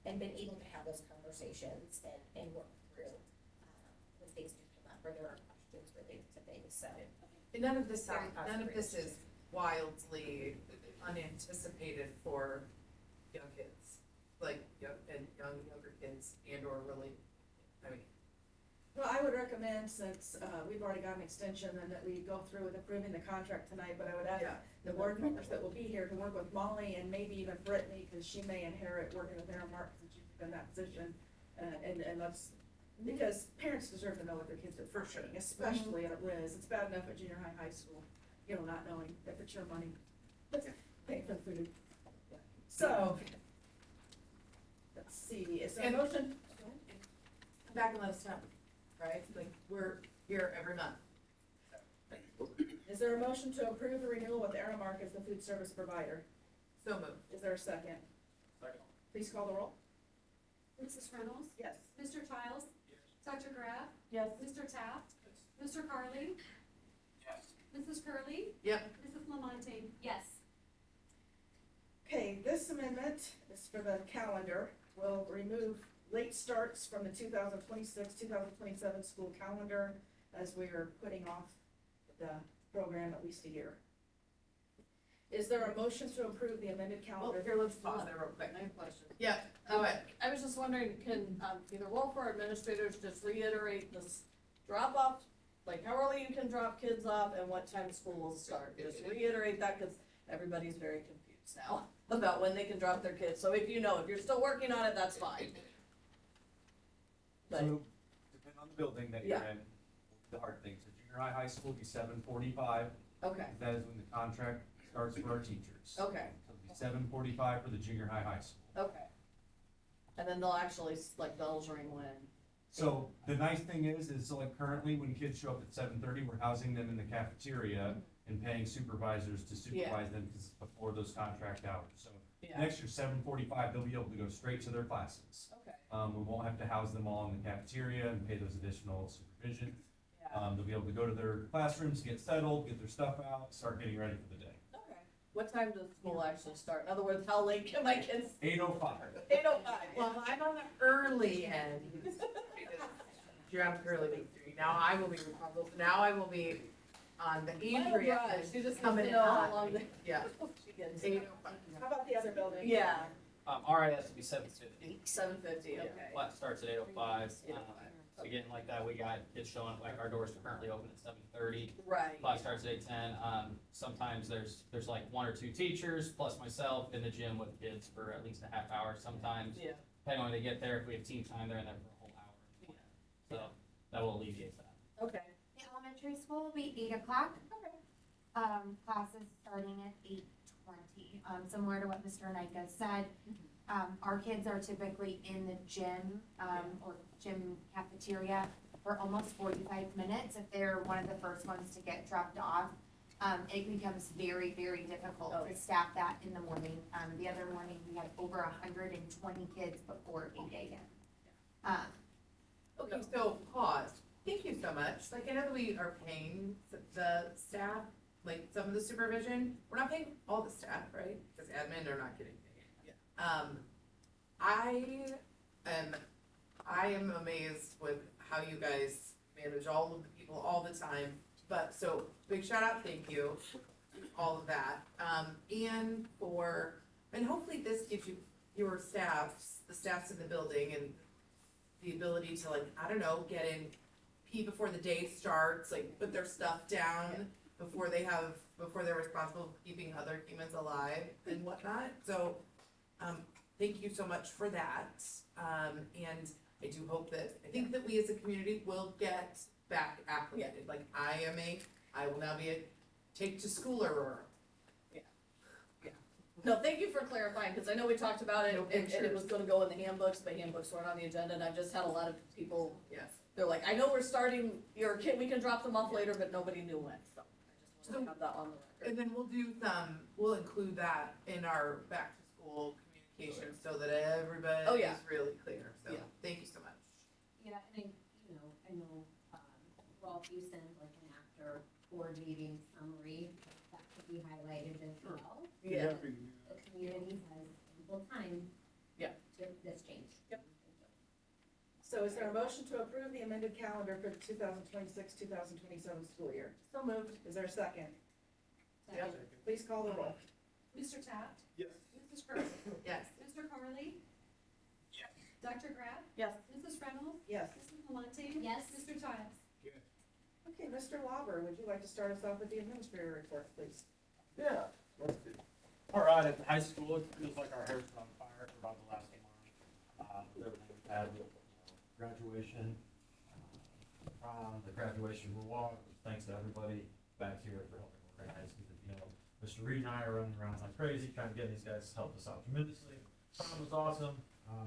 and been able to have those conversations and work through, when things do come up or there are questions related to things, so. And none of this Very is wildly unanticipated for young kids, like younger kids, and or really, I mean. Well, I would recommend, since, we've already got an extension, and that we go through with approving the contract tonight, but I would ask the board members that will be here to work with Molly and maybe even Brittany, because she may inherit working with Aramark since she's in that position. And let's, because parents deserve to know what their kids are purchasing, especially at Riz. It's bad enough at junior high school, not knowing if it's your money, paying for the food. So, let's see, is there a motion? Come back and let us know, right? Like, we're here every month. Is there a motion to approve the renewal with Aramark as the food service provider? So moved. Is there a second? Second. Please call the roll. Mrs. Reynolds? Yes. Mr. Childs? Dr. Graff? Yes. Mr. Taft? Mr. Carly? Yes. Mrs. Curley? Yep. Mrs. Lamontagne? Yes. Okay, this amendment is for the calendar. We'll remove late starts from the 2026, 2027 school calendar, as we are putting off the program at least a year. Is there a motion to approve the amended Well, calendar? here, let's pause there real quick. I have a question. Yeah, go ahead. I was just wondering, can, either Wolf or administrators just reiterate this drop-off like how early you can drop kids off and what time school will start. Just reiterate that, cause everybody's very confused now about when they can drop their kids. So if you know, if you're still working on it, that's fine. But, So, depending on the building that you're Yeah. in, the hard things, so junior high school will be 7:45, okay, that is when the contract starts for our teachers. okay, So it'll be 7:45 for the junior high school. okay. And then they'll actually, like, bells ring when, So the nice thing is so like currently when kids show up at 7:30, we're housing them in the cafeteria and paying supervisors to supervise them because before those contract hours. So yeah, next year, 7:45, they'll be able to go straight to their classes. okay, We won't have to house them all in the cafeteria and pay those additional supervisions. yeah, They'll be able to go to their classrooms, get settled, get their stuff out, start getting ready for the day. okay. What time does school actually start? In other words, how late can my kids? 8:05. 8:05. Well, I'm on the early end. Draft early victory. Now I will be responsible. Now I will be on the Andrea. Right, she just coming coming in to know hot. how long they. Yeah. She gets. 8:05. How about the other building? Yeah, RIS would be 7:50. 7:50, okay. Class starts at 8:05. 8:05. Again, like that, we got kids showing, like our doors are currently open at 7:30. Right. Class starts at 8:10. Sometimes there's like one or two teachers plus myself in the gym with kids for at least a half hour. Sometimes, Yeah, depending on when they get there, if we have team time, they're in there for a whole hour. So that will alleviate that. okay, The elementary school will be 8 o'clock. okay, Classes starting at 8:20. Similar to what Mr. Nika said. Our kids are typically in the gym, or gym cafeteria for almost 45 minutes if they're one of the first ones to get dropped off. It becomes very, very difficult Oh, to yeah. staff that in the morning. The other morning, we had over 120 kids before 8 a.m. Okay, so pause. Thank you so much. Like, I know that we are paying the staff, like some of the supervision. We're not paying all the staff, right? Because admin are not getting paid. Yeah. I am amazed with how you guys manage all of the people all the time. But so big shout out, thank you, all of that. And hopefully this gives you your staffs, the staffs in the building and the ability to, like, I don't know, get in, pee before the day starts, like put their stuff down before they're responsible for keeping other humans alive and whatnot. So, thank you so much for that. And I do hope I think that we as a community will get back acclimated. Like I will now be a take to schooler or. no, thank you for clarifying, because I know we talked about it, No and it pictures. was gonna go in the handbooks, but handbooks weren't on the agenda, and I've just had a lot of people, Yes. they're like, I know we're starting your kid, we can drop them off later, but nobody knew when, so I just wanna have that on the record. And then we'll include that in our back to school communication so that everybody Oh, yeah. is really clear. So Yeah. thank you so much. Yeah, and I know, Rolf, you send like an after board meeting summary that could be highlighted as well. Yeah. The community has ample time. Yeah. To this change. Yep. So is there a motion to approve the amended calendar for the 2026, 2027 school year? So moved. Is there a second? Yep. Please call the roll. Mr. Taft? Yes. Mrs. Curley? Yes. Mr. Carly? Yes. Dr. Graff? Yes. Mrs. Reynolds? Yes. Mrs. Lamontagne? Yes. Mr. Childs? Okay, Mr. Lauber, would you like to start us off with the administrator report, please? Yeah. All right, at the high school, it feels like our hair's on fire for about the last month. With everything we've had with graduation, prom, the graduation walk, thanks to everybody back here for helping organize. Mr. Reed and I are running around like crazy, trying to get these guys to help us out tremendously. Prom was awesome.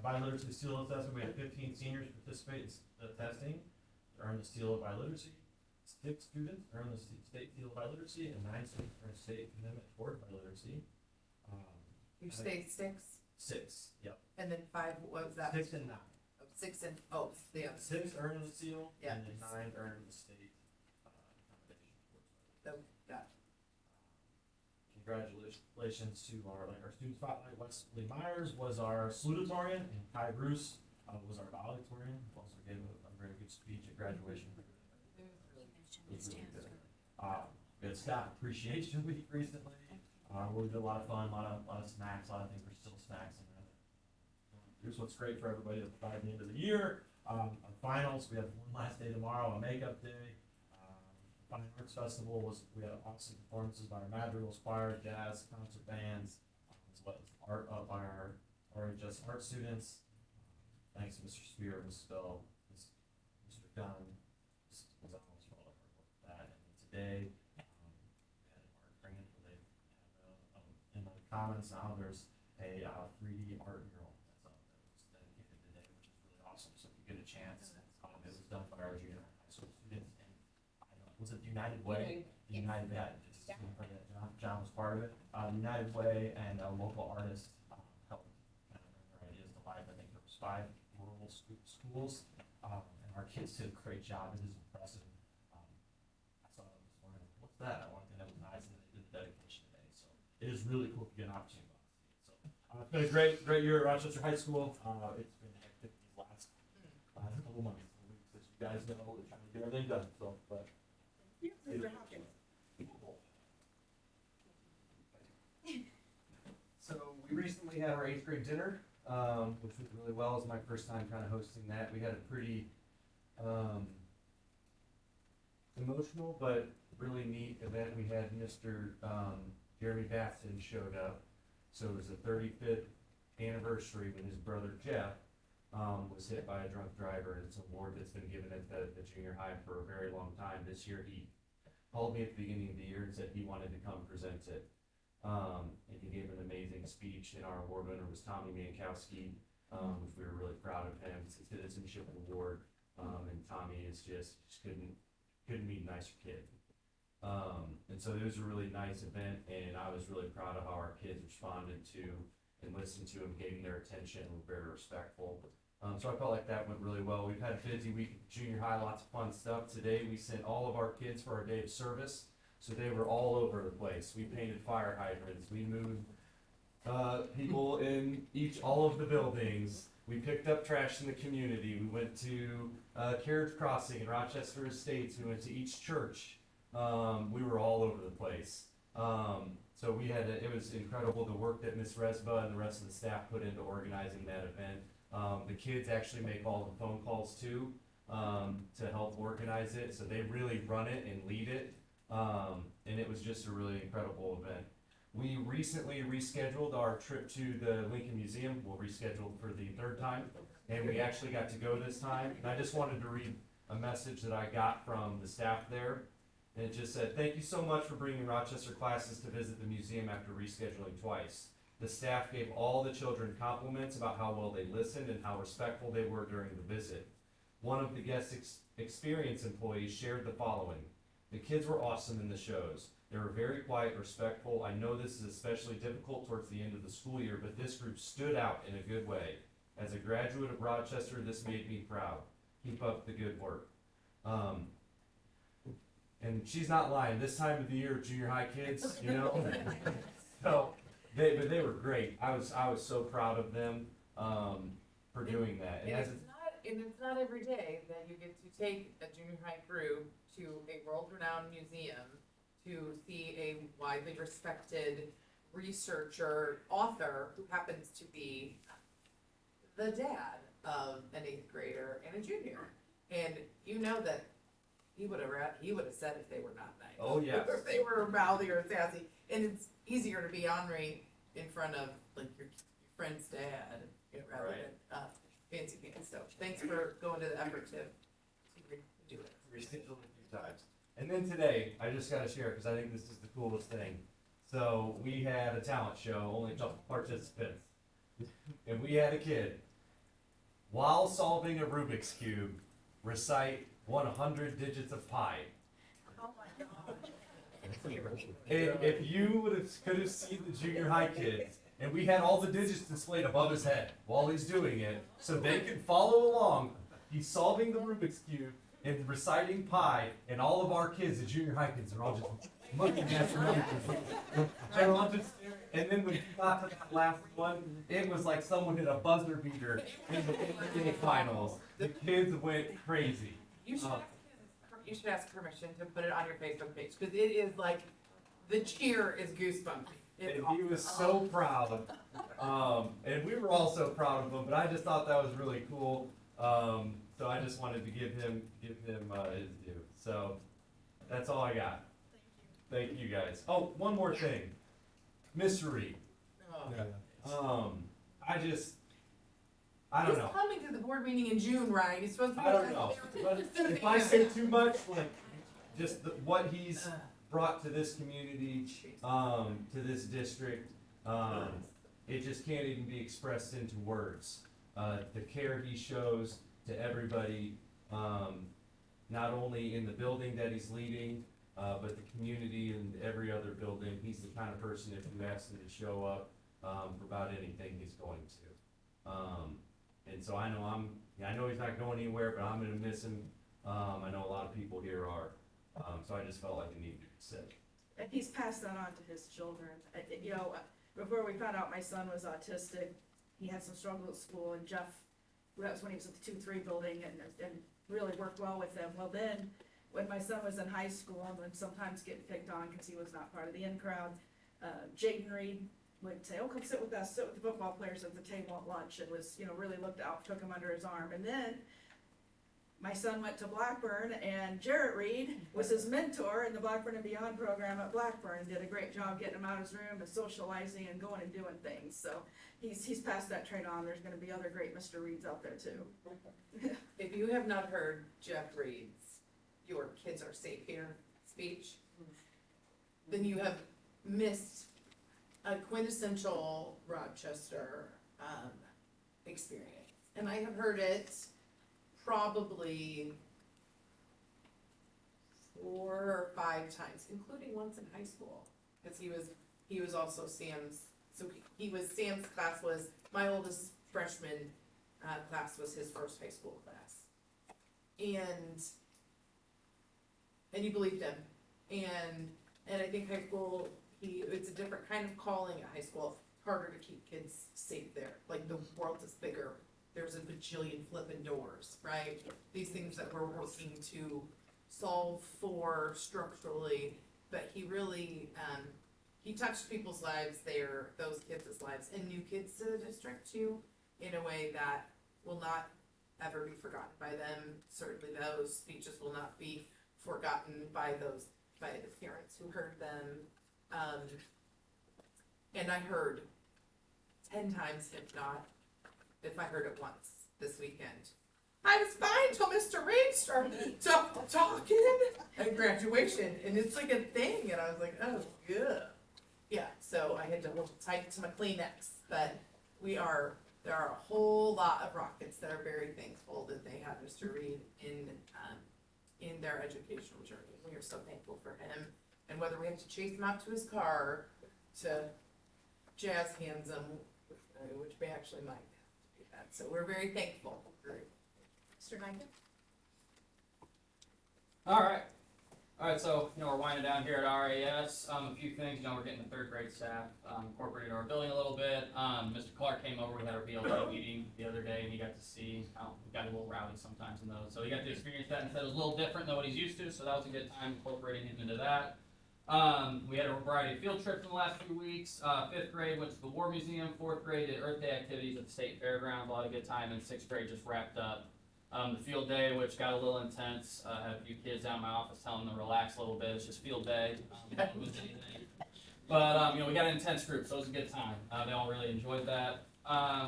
Biliteracy seal assessment, we had 15 seniors participate in the testing to earn the seal of biliteracy. 6 students earned the state seal of biliteracy, and 9 students earned state commitment toward biliteracy. You say 6, 6, yep. and then 5. What was that? 6 and 9. 6 and yeah. 6 earned the seal, Yeah. and then 9 earned the state commendation towards biliteracy. Yeah. Congratulations to our student spotlight. Wesley Myers was our salutatorian, and Kai Bruce was our valedictorian. Also gave a very good speech at graduation. It was really good. We had staff appreciation week recently. Where we did a lot of fun, a lot of snacks, a lot of things. There's still snacks in there. Here's what's great for everybody by the end of the year. Our finals, we have one last day tomorrow, a makeup day. Fine Arts Festival we had awesome performances by our madrigals choir, jazz, concert bands, as well as art by our RHS art students. Thanks to Mr. Spear, Ms. Bell, Mr. Dunn, Ms. Gonzalez for all of our work with that. And then today, we had an art bring in where they have in the comments now there's a 3D art mural that was dedicated today, which is really awesome. So if you get a chance, it was done by our junior high school students. And was it United Way? The United Way. John was part of it. United Way and a local artist helped kind of bring their ideas to life. I think there was 5 rural schools, and our kids did a great job. It is impressive. I saw it this morning. What's that? I wanted to know it was nice, and they did the dedication today. So it is really cool to get an opportunity to see it. So it's been a great year at Rochester High School. It's been hectic these last couple months, weeks, as you guys know. We're trying to get everything done. So, but Mr. Hopkins. So we recently had our 8th grade dinner, which went really well. It was my first time kind of hosting that. We had a pretty emotional but really neat event. We had Mr. Jeremy Batson showed up. So it was the 35th anniversary when his brother Jeff was hit by a drunk driver. It's an award that's been given at the junior high for a very long time. This year he called me at the beginning of the year and said he wanted to come present it. And he gave an amazing speech, and our award winner was Tommy Mankowski, which we were really proud of him. It's a citizenship award, and Tommy is just couldn't meet a nicer kid. And so it was a really nice event, and I was really proud of how our kids responded to and listened to him, gave him their attention, and were very respectful. So I felt like that went really well. We've had a busy week at junior high, lots of fun stuff. Today we sent all of our kids for our day of service. So they were all over the place. We painted fire hydrants. We moved people in all of the buildings. We picked up trash in the community. We went to Carriage Crossing and Rochester Estates. We went to each church. We were all over the place. So it was incredible the work that Ms. Resba and the rest of the staff put into organizing that event. The kids actually make all the phone calls too to help organize it. So they really run it and lead it. And it was just a really incredible event. We recently rescheduled our trip to the Lincoln Museum. We'll reschedule for the 3rd time, and we actually got to go this time. And I just wanted to read a message that I got from the staff there. And it just said, "Thank you so much for bringing Rochester classes to visit the museum after rescheduling twice. The staff gave all the children compliments about how well they listened and how respectful they were during the visit. One of the guest experience employees shared the following. The kids were awesome in the shows. They were very quiet and respectful. I know this is especially difficult towards the end of the school year, but this group stood out in a good way. As a graduate of Rochester, this made me proud. Keep up the good work." And she's not lying. This time of the year, junior high kids, you know. So they were great. I was so proud of them for doing that. And it's not every day that you get to take a junior high crew to a world-renowned museum to see a widely respected researcher, author, who happens to be the dad of an 8th grader and a junior. And you know that he would have said if they were not nice. Oh yeah. If they were mouthy or sassy. And it's easier to be ornery in front of like your friend's dad, rather than fancy pants. So thanks for going to the effort to do it. Rescheduled a few times. And then today, I just got to share because I think this is the coolest thing. So we had a talent show, only a couple participants, and we had a kid, while solving a Rubik's Cube, recite 100 digits of pi. Oh my gosh. And if you could have seen the junior high kids, and we had all the digits displayed above his head while he's doing it, so they could follow along. He's solving the Rubik's Cube and reciting pi, and all of our kids, the junior high kids, are all just looking at the numbers. They're all just staring. And then when we got to that last one, it was like someone hit a buzzer beater in the finals. The kids went crazy. You should ask permission to put it on your Facebook page, because it is like, the cheer is goosebumpy. And he was so proud, and we were all so proud of him. But I just thought that was really cool. So I just wanted to give him his due. So That's all I got. Thank you guys. Oh, one more thing. Mr. Reed, Oh. I don't He's know. coming to the board meeting in June, right? He's supposed to be. I don't know. But if I say too much, like, just what he's brought to this community, to this district, it just can't even be expressed into words. The care he shows to everybody, not only in the building that he's leading, but the community and every other building. He's the kind of person, if you ask him to show up, for about anything, he's going to. And so I know he's not going anywhere, but I'm gonna miss him. I know a lot of people here are. So I just felt like it needed to be said. And he's passed that on to his children. You know, before we found out my son was autistic, he had some struggle at school, and Jeff, that was when he was at the 2-3 building, and really worked well with them. Well, then, when my son was in high school, and would sometimes get picked on because he was not part of the in crowd, Jaden Reed would say, "Oh, come sit with us, sit with the football players at the table at lunch," and was, you know, really looked out, took him under his arm. And then my son went to Blackburn, and Jarrett Reed was his mentor in the Blackburn and Beyond program at Blackburn, and did a great job getting him out of his room and socializing and going and doing things. So he's passed that trait on. There's gonna be other great Mr. Reeds out there too. If you have not heard Jeff Reed's "Your Kids Are Safe Here" speech, then you have missed a quintessential Rochester experience. And I have heard it probably 4 or 5 times, including once in high school, because he was also Sam's. So Sam's class was my oldest freshman class was his first high school class, and he believed him, and I think high school, it's a different kind of calling at high school. Harder to keep kids safe there. Like, the world is bigger. There's a bajillion flipping doors, right? These things that we're working to solve for structurally, but he really, he touched people's lives there, those kids' lives, and new kids to the district too, in a way that will not ever be forgotten by them. Certainly those speeches will not be forgotten by the parents who heard them. And I heard 10 times, if I heard it once this weekend. I was fine till Mr. Reed started talking at graduation, and it's like a thing, and I was like, oh, yeah. Yeah, so I had to hold tight to my Kleenex, but there are a whole lot of Rockets that are very thankful that they have Mr. Reed in their educational journey. We are so thankful for him, and whether we have to chase him out to his car to jazz hands him, which we actually might have to do that. So we're very thankful. Mr. Knight? All right, so, we're winding down here at RAS. A few things, we're getting the 3rd grade staff incorporated in our building a little bit. Mr. Clark came over, we had our BLT meeting the other day, and he got to see how we got a little rowdy sometimes in those. So he got to experience that and said it was a little different than what he's used to, so that was a good time incorporating him into that. We had a variety of field trips in the last few weeks. 5th grade went to the War Museum, 4th grade did Earth Day activities at the State Fairgrounds, a lot of good time, and 6th grade just wrapped up. The field day, which got a little intense, had a few kids down in my office telling them to relax a little bit. It's just field day. But we got an intense group, so it was a good time. They all really enjoyed that.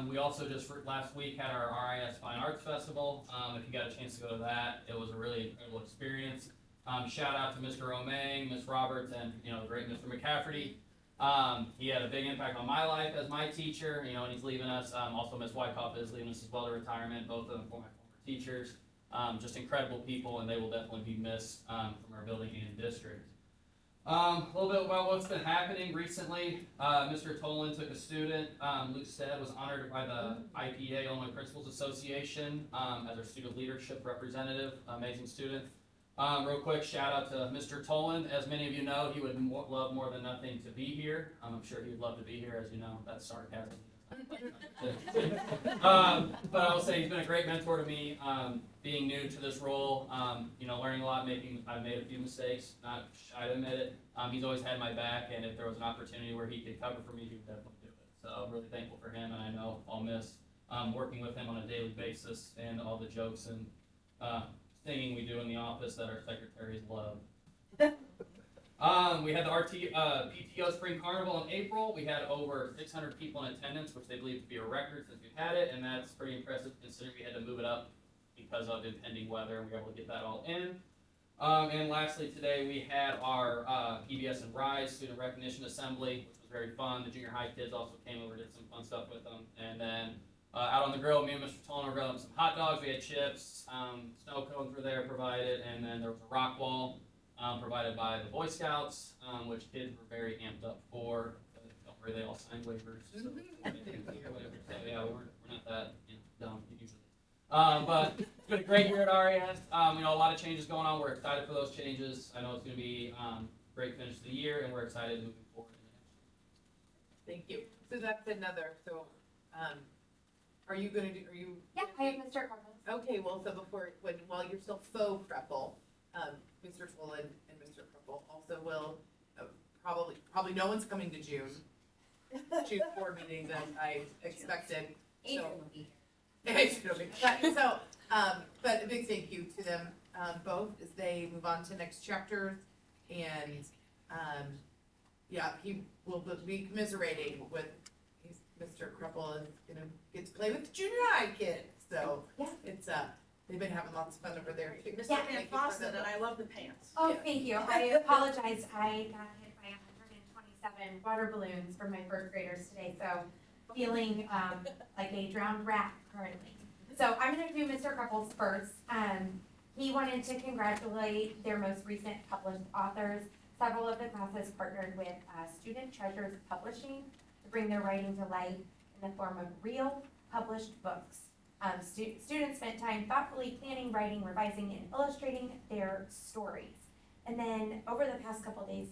We also just last week had our RIS Fine Arts Festival. If you got a chance to go to that, it was a really incredible experience. Shout out to Mr. Omang, Ms. Roberts, and the great Mr. McCafferty. He had a big impact on my life as my teacher, and he's leaving us. Also, Ms. Wyckoff is leaving us as well to retirement. Both of them for my teachers, just incredible people, and they will definitely be missed from our building and district. A little bit about what's been happening recently. Mr. Tolan took a student. Luke Stead was honored by the IPA, Illinois Principals Association, as our student leadership representative. Amazing student. Real quick, shout out to Mr. Toland. As many of you know, he would love more than nothing to be here. I'm sure he would love to be here, as you know. That's sarcasm. But I will say he's been a great mentor to me, being new to this role, learning a lot, I've made a few mistakes, not shy to admit it. He's always had my back, and if there was an opportunity where he could cover for me, he would definitely do it. So I'm really thankful for him, and I know I'll miss working with him on a daily basis and all the jokes and singing we do in the office that our secretaries love. We had the PTO Spring Carnival in April. We had over 600 people in attendance, which they believe to be a record since we've had it, and that's pretty impressive considering we had to move it up because of impending weather, and we were able to get that all in. And lastly, today we had our PBS and RISE Student Recognition Assembly, which was very fun. The junior high kids also came over, did some fun stuff with them. And then out on the grill, me and Mr. Tolan were grilling some hot dogs. We had chips, snow cones were there provided, and then there was a rock wall provided by the Boy Scouts, which kids were very amped up for. Don't worry, they all signed waivers. So, yeah, we're not that dumb usually. But it's been a great year at RAS. A lot of changes going on. We're excited for those changes. I know it's going to be a great finish to the year, and we're excited moving forward in the next year. Thank you. So that's another, are you gonna do, Yeah, I have Mr. Carpenter. Okay, well, so while you're still faux Preppel, Mr. Tolan and Mr. Preppel also will, probably no one's coming to June 4 meeting that I expected. Adrian will be here. But a big thank you to them both as they move on to next chapters, and he will be commiserating with Mr. Kreppel is gonna get to play with the junior high kids, so it's they've been having lots of fun over there too. Mr. Van Fossen, and I love the pants. Oh, thank you. I apologize. I got hit by 127 water balloons from my first graders today, so feeling like a drowned rat currently. So I'm going to do Mr. Kreppel's first. He wanted to congratulate their most recent published authors. Several of the classes partnered with Student Treasures Publishing to bring their writing to life in the form of real published books. Students spent time thoughtfully planning, writing, revising, and illustrating their stories. And then over the past couple days,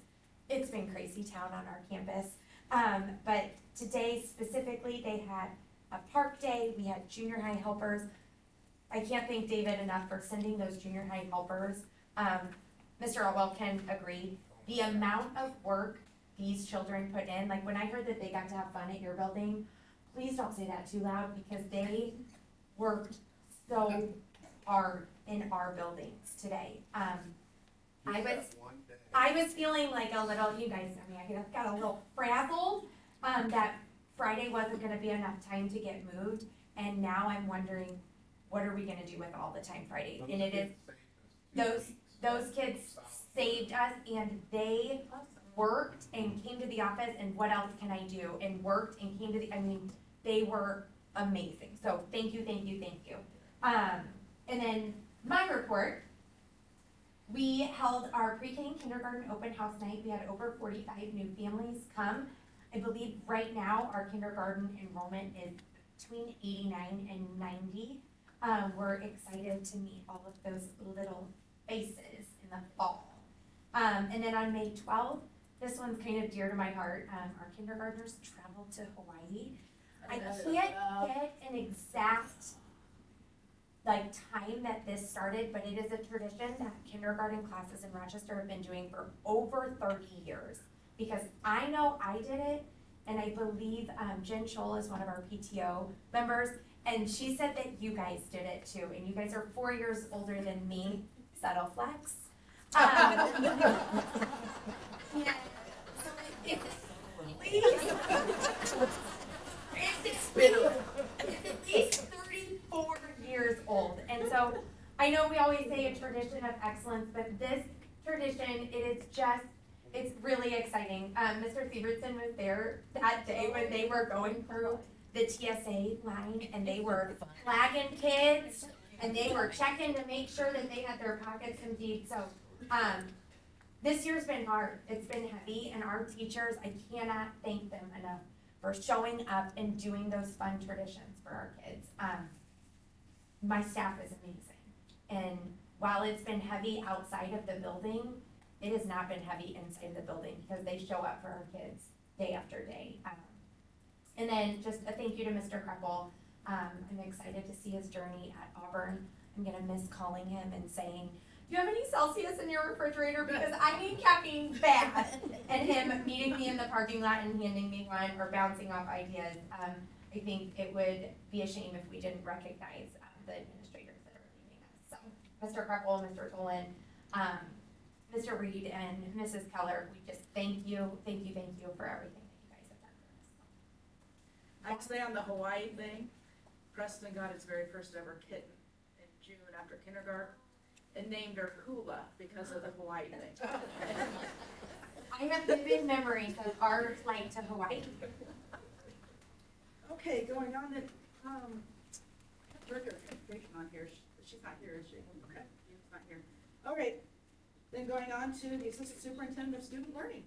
it's been crazy town on our campus. But today specifically, they had a park day. We had junior high helpers. I can't thank David enough for sending those junior high helpers. Mr. Otwell can agree. The amount of work these children put in, like when I heard that they got to have fun at your building, please don't say that too loud because they worked so hard in our buildings today. I was feeling like a little, you guys, I got a little frazzled that Friday wasn't gonna be enough time to get moved, and now I'm wondering, what are we gonna do with all the time Friday? And it is, those kids saved us, and they worked and came to the office, and what else can I do? And worked and came to they were amazing. So thank you, thank you, thank you. And then my report, we held our pre-K and kindergarten open house night. We had over 45 new families come. I believe right now our kindergarten enrollment is between 89 and 90. We're excited to meet all of those little faces in the fall. And then on May 12th, this one's kind of dear to my heart. Our kindergartners traveled to Hawaii. I can't get an exact time that this started, but it is a tradition that kindergarten classes in Rochester have been doing for over 30 years. Because I know I did it, and I believe Jen Scholl is one of our PTO members, and she said that you guys did it too, and you guys are 4 years older than me. Subtle flex. Yeah, so it's at least 34 years old, and so I know we always say a tradition of excellence, but this tradition, it's really exciting. Mr. Sievertson was there that day when they were going through the TSA line, and they were flagging kids, and they were checking to make sure that they had their pockets emptied. So this year's been hard. It's been heavy, and our teachers, I cannot thank them enough for showing up and doing those fun traditions for our kids. My staff is amazing, and while it's been heavy outside of the building, it has not been heavy inside the building because they show up for our kids day after day. And then just a thank you to Mr. Kreppel. I'm excited to see his journey at Auburn. I'm gonna miss calling him and saying, do you have any Celsius in your refrigerator? Because I need caffeine bad. And him meeting me in the parking lot and handing me one or bouncing off ideas. I think it would be a shame if we didn't recognize the administrators that are leaving us. So, Mr. Kreppel, Mr. Tolan, Mr. Reed and Mrs. Keller, we just thank you for everything that you guys have done for us. Actually, on the Hawaii thing, Preston got his very first ever kitten in June after kindergarten and named her Hula because of the Hawaii thing. I have vivid memories of our flight to Hawaii. Okay, going on then, regular communication on here, she's not here, is she? Okay, she's not here. Okay, then going on to the Assistant Superintendent of Student Learning.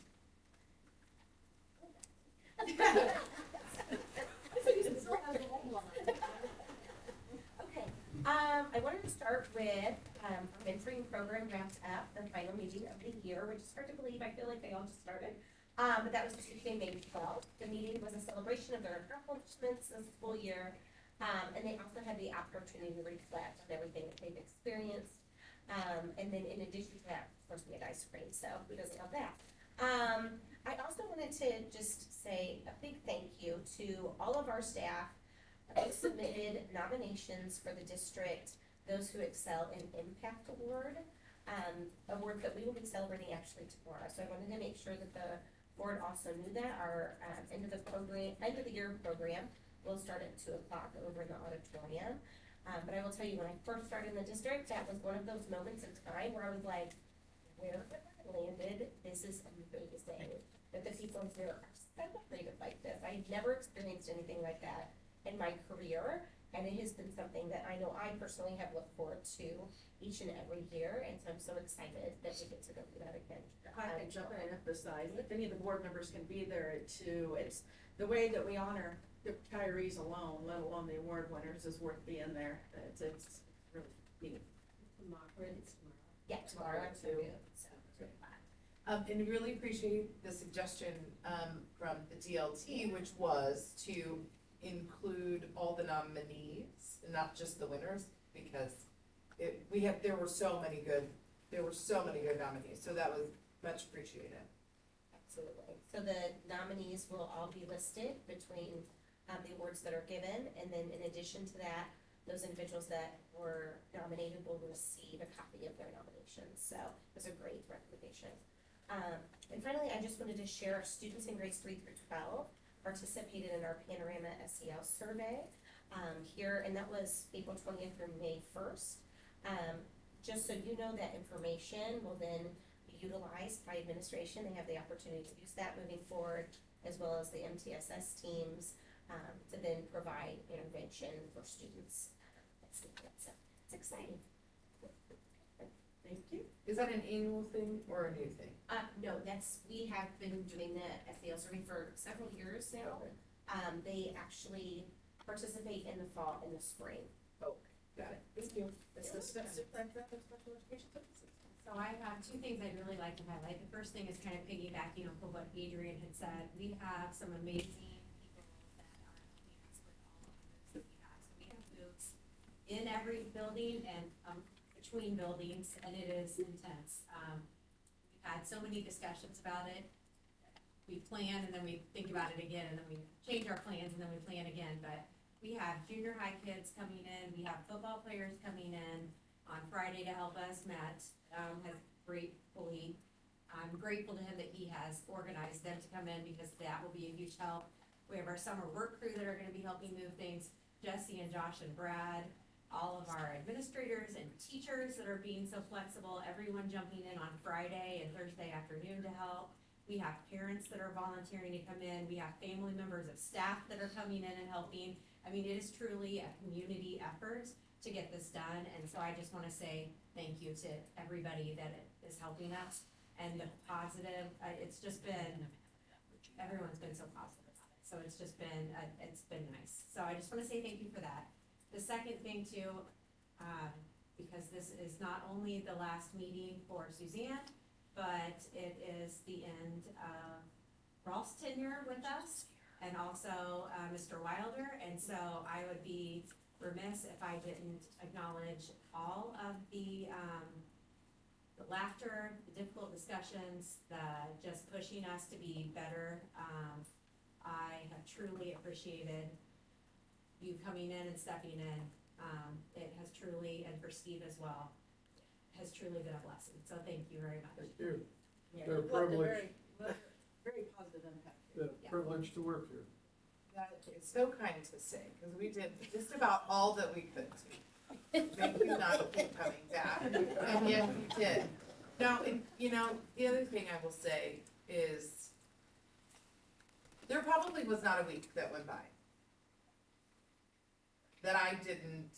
Okay, I wanted to start with, our mentoring program wrapped up the final meeting of the year, which is hard to believe, I feel like they all just started. But that was Tuesday, May 12th. The meeting was a celebration of their accomplishments this school year. And they also had the opportunity to reflect on everything that they've experienced. And then in addition to that, of course, we had ice cream, so who doesn't love that? I also wanted to just say a big thank you to all of our staff who submitted nominations for the district, those who excel in Impact Award, award that we will be celebrating actually tomorrow. So I wanted to make sure that the board also knew that. Our end of the year program will start at 2 o'clock over in the auditorium. But I will tell you, when I first started in the district, that was one of those moments in time where I was like, where have I landed? This is amazing. That the people here are celebrated like this. I've never experienced anything like that in my career. And it has been something that I know I personally have looked forward to each and every year. And so I'm so excited that we get to go through that again. I can jump in and emphasize, if any of the board members can be there too, it's the way that we honor the retirees alone, let alone the award winners, is worth being there. It's really neat. Yeah, tomorrow too. So, And really appreciate the suggestion, from the DLT, which was to include all the nominees, not just the winners, because there were so many good nominees, so that was much appreciated. Absolutely. So the nominees will all be listed between the awards that are given, and then in addition to that, those individuals that were nominated will receive a copy of their nominations. So it was a great recommendation. And finally, I just wanted to share our students in grades 3 through 12 participated in our Panorama SEL survey here, and that was April 20th through May 1st. Just so you know, that information will then be utilized by administration. They have the opportunity to use that moving forward, as well as the MTSS teams to then provide intervention for students. So it's exciting. Thank you. Is that an annual thing or a new thing? No, we have been doing the SEL survey for several years now. They actually participate in the fall and the spring. Oh, got it. Thank you. Assistant Superintendent of Special Education Services. So I have two things I'd really like to highlight. The first thing is kind of piggybacking off of what Adrian had said. We have some amazing people that are helping us with all of the moves that we have. So we have moves in every building and between buildings, and it is intense. We've had so many discussions about it. We plan and then we think about it again, and then we change our plans and then we plan again. But we have junior high kids coming in, we have football players coming in on Friday to help us. Matt I'm grateful to him that he has organized them to come in, because that will be a huge help. We have our summer work crew that are gonna be helping move things, Jesse and Josh and Brad, all of our administrators and teachers that are being so flexible, everyone jumping in on Friday and Thursday afternoon to help. We have parents that are volunteering to come in, we have family members of staff that are coming in and helping. I mean, it is truly a community effort to get this done, and so I just wanna say thank you to everybody that is helping us. And the positive, it's just been, everyone's been so positive about it, so it's just been, it's been nice. So I just wanna say thank you for that. The second thing too, because this is not only the last meeting for Suzanne, but it is the end of Rolf's tenure with us, and also Mr. Wilder, and so I would be remiss if I didn't acknowledge all of the laughter, the difficult discussions, just pushing us to be better. I have truly appreciated you coming in and stepping in. It has truly, and for Steve as well, has truly been a blessing, so thank you very much. Thank you. Yeah, They're you've left a privileged. very positive impact. The Yeah. privilege to work here. That is so kind to say, because we did just about all that we could to make you not keep coming back, and yet you did. Now, and, you know, the other thing I will say is, there probably was not a week that went by that I didn't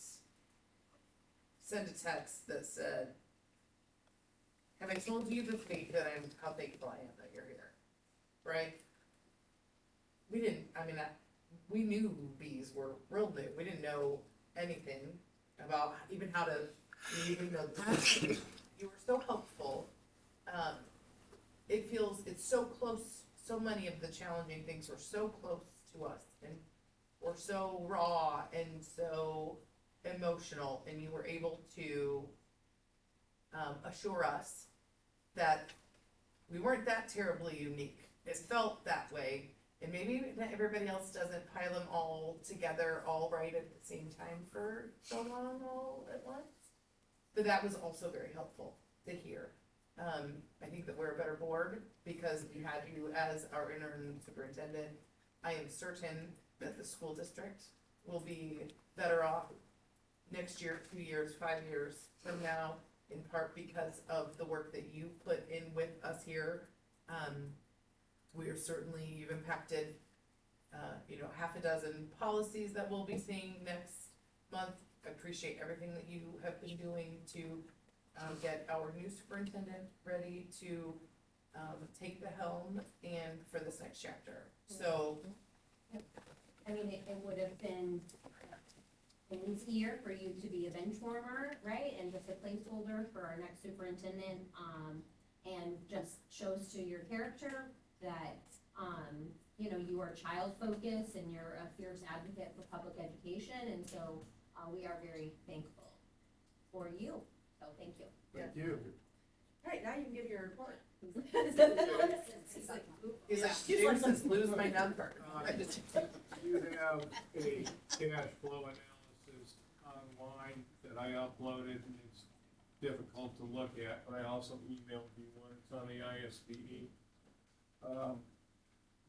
send a text that said, have I told you this week that how thankful I am that you're here, right? We didn't, I mean, we knew bees were real new, we didn't know anything about even how to, you even know, you were so helpful. It's so close, so many of the challenging things were so close to us, and were so raw and so emotional, and you were able to assure us that we weren't that terribly unique. It felt that way, and maybe everybody else doesn't pile them all together all right at the same time for so long all at once. But that was also very helpful to hear. I think that we're a better board because we had you as our interim superintendent. I am certain that the school district will be better off next year, 2 years, 5 years from now, in part because of the work that you put in with us here. We are certainly, you've impacted, half a dozen policies that we'll be seeing next month. I appreciate everything that you have been doing to get our new superintendent ready to take the helm and for this next chapter. So, I mean, it would have been easier for you to be a bench warmer, right, and just a placeholder for our next superintendent, and just shows to your character that, you are child focused and you're a fierce advocate for public education, and so, we are very thankful for you, so thank you. Thank you. All right, now you can give your report. he's like, Jesus, lose my number. You have a cash flow analysis online that I uploaded, and it's difficult to look at, but I also emailed you one. It's on the ISBE.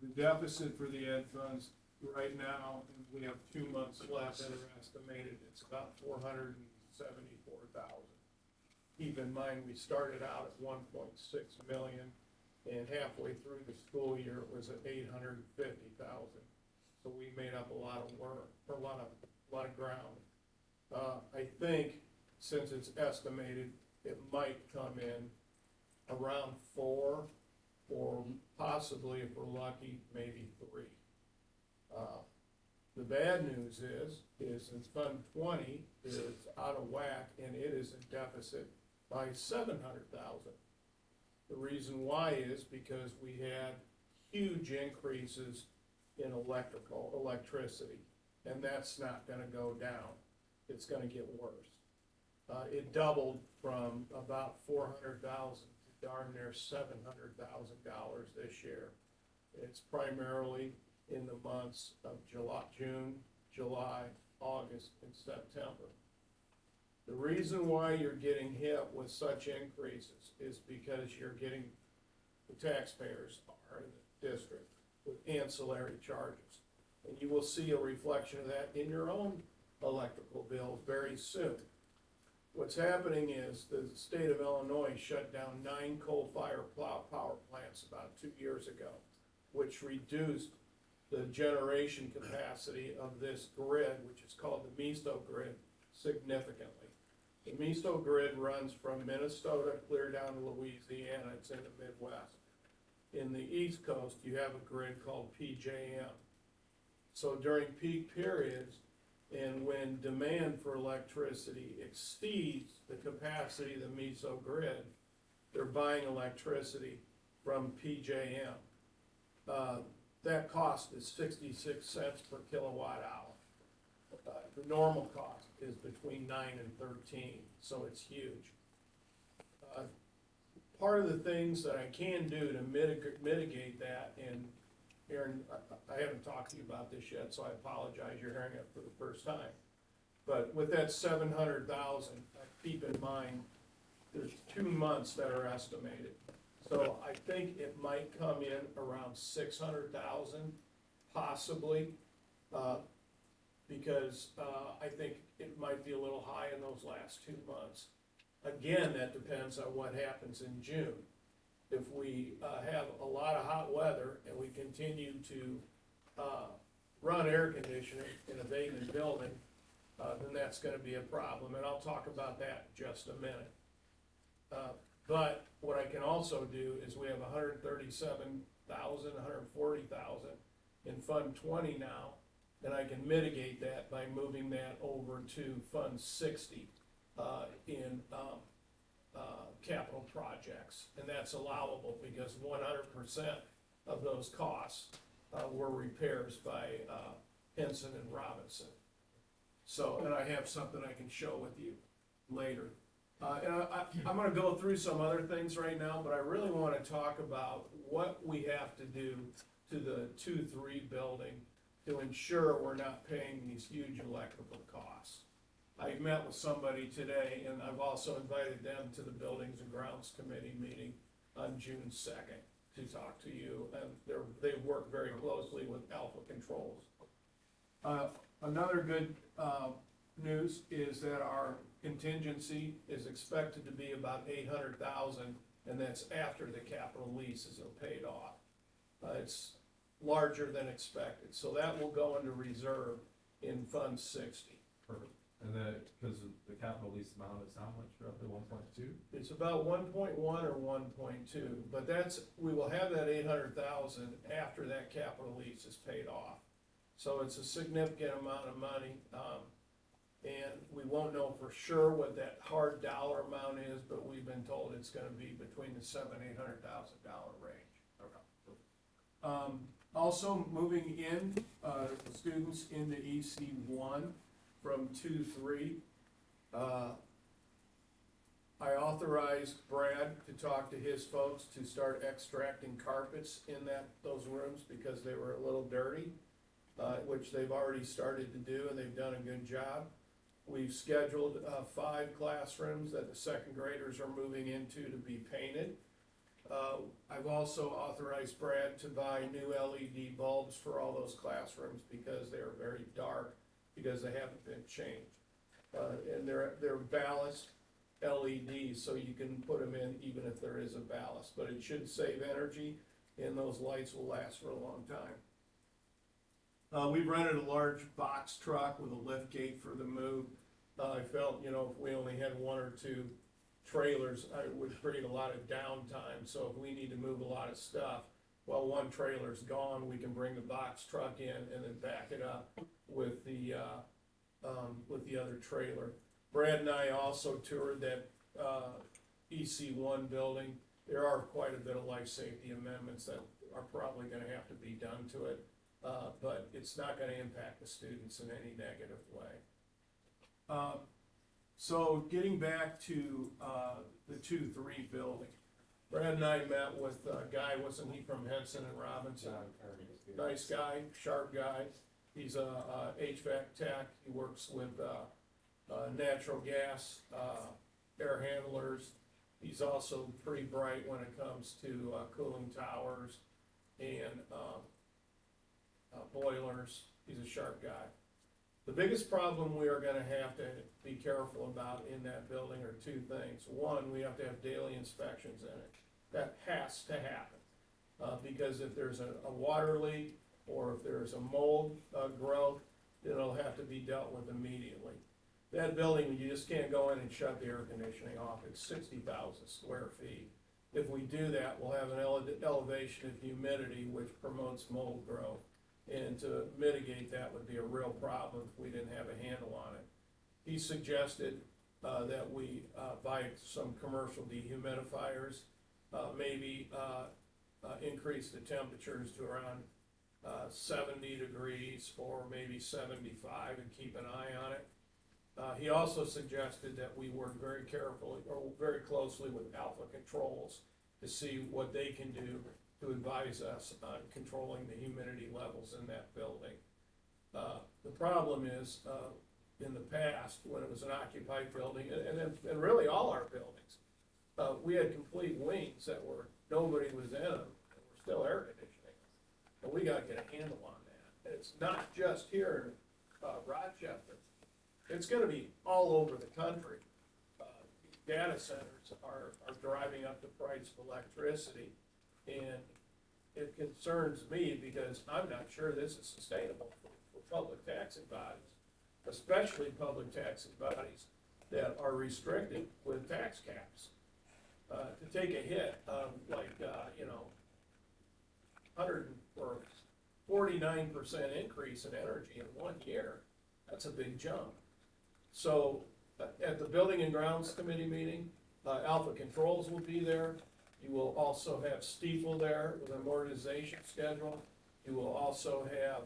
The deficit for the ed funds right now, and we have 2 months left that are estimated, it's about 474,000. Keep in mind, we started out at 1.6 million, and halfway through the school year, it was at 850,000. So we made up a lot of work, or a lot of ground. I think, since it's estimated, it might come in around 4, or possibly, if we're lucky, maybe 3. The bad news is in Fund 20 is out of whack, and it is in deficit by 700,000. The reason why is because we had huge increases in electricity, and that's not gonna go down. It's gonna get worse. It doubled from about 400,000 to darn near $700,000 this year. It's primarily in the months of June, July, August, and September. The reason why you're getting hit with such increases is because you're getting, the taxpayers are in the district, with ancillary charges. And you will see a reflection of that in your own electrical bill very soon. What's happening is the state of Illinois shut down 9 coal-fired power plants about 2 years ago, which reduced the generation capacity of this grid, which is called the MISO grid, significantly. The MISO grid runs from Minnesota clear down to Louisiana. It's in the Midwest. In the East Coast, you have a grid called PJM. So during peak periods, and when demand for electricity exceeds the capacity of the MISO grid, they're buying electricity from PJM. That cost is 66 cents per kilowatt hour. The normal cost is between 9 and 13, so it's huge. Part of the things that I can do to mitigate that, and Aaron, I haven't talked to you about this yet, so I apologize, you're hearing it for the first time. But with that 700,000, keep in mind, there's 2 months that are estimated. So I think it might come in around 600,000, possibly, because, I think it might be a little high in those last 2 months. Again, that depends on what happens in June. If we, have a lot of hot weather and we continue to, run air conditioning in a vacant building, then that's gonna be a problem, and I'll talk about that in just a minute. But what I can also do is we have 137,000, 140,000 in Fund 20 now, and I can mitigate that by moving that over to Fund 60, in, capital projects, and that's allowable because 100% of those costs, were repairs by, Henson and Robinson. So, and I have something I can show with you later. And I'm gonna go through some other things right now, but I really wanna talk about what we have to do to the 2-3 building to ensure we're not paying these huge electrical costs. I met with somebody today, and I've also invited them to the Buildings and Grounds Committee meeting on June 2nd to talk to you, and they work very closely with Alpha Controls. Another good news is that our contingency is expected to be about 800,000, and that's after the capital leases are paid off. It's larger than expected, so that will go into reserve in Fund 60. Perfect. And then, because the capital lease amount is how much, roughly 1.2? It's about 1.1 or 1.2, but we will have that 800,000 after that capital lease is paid off. So it's a significant amount of money, and we won't know for sure what that hard dollar amount is, but we've been told it's gonna be between the $700,000 and $800,000 range. Okay. Also moving in, students into EC1 from 2-3. I authorized Brad to talk to his folks to start extracting carpets in those rooms because they were a little dirty, which they've already started to do, and they've done a good job. We've scheduled 5 classrooms that the second graders are moving into to be painted. I've also authorized Brad to buy new LED bulbs for all those classrooms because they are very dark, because they haven't been changed. And they're ballast LEDs, so you can put them in even if there is a ballast, but it should save energy, and those lights will last for a long time. We rented a large box truck with a lift gate for the move. I felt, if we only had 1 or 2 trailers, it would create a lot of downtime, so if we need to move a lot of stuff, while 1 trailer's gone, we can bring the box truck in and then back it up with the other trailer. Brad and I also toured that EC1 building. There are quite a bit of life safety amendments that are probably gonna have to be done to it, but it's not gonna impact the students in any negative way. So getting back to the 2-3 building, Brad and I met with a guy, wasn't he from Henson and Robinson? Nice guy, sharp guy. He's a HVAC tech. He works with natural gas, air handlers. He's also pretty bright when it comes to cooling towers and boilers. He's a sharp guy. The biggest problem we are gonna have to be careful about in that building are 2 things. 1, we have to have daily inspections in it. That has to happen, because if there's a water leak or if there's a mold growth, it'll have to be dealt with immediately. That building, you just can't go in and shut the air conditioning off. It's 60,000 square feet. If we do that, we'll have an elevation of humidity which promotes mold growth. And to mitigate that would be a real problem if we didn't have a handle on it. He suggested that we buy some commercial dehumidifiers, maybe increase the temperatures to around 70 degrees or maybe 75 and keep an eye on it. He also suggested that we work very carefully or very closely with Alpha Controls to see what they can do to advise us on controlling the humidity levels in that building. The problem is, in the past, when it was an occupied building, and really all our buildings, we had complete wings that were, nobody was in them, and we're still air conditioning. And we gotta get a handle on that. And it's not just here in, Rochester. It's gonna be all over the country. Data centers are driving up the price of electricity. And it concerns me because I'm not sure this is sustainable for public taxing bodies, especially public taxing bodies that are restricted with tax caps. To take a hit of like, 49% increase in energy in 1 year, that's a big jump. So at the Building and Grounds Committee meeting, Alpha Controls will be there. You will also have Stiefel there with an amortization schedule. You will also have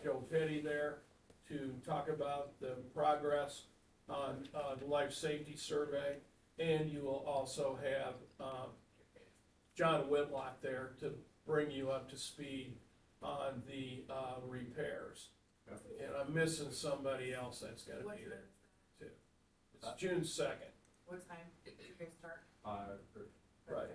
Joe Petty there to talk about the progress on the life safety survey. And you will also have John Whitlock there to bring you up to speed on the repairs. And I'm missing somebody else that's gonna be there too. It's June 2nd. What time do you guys start? Right.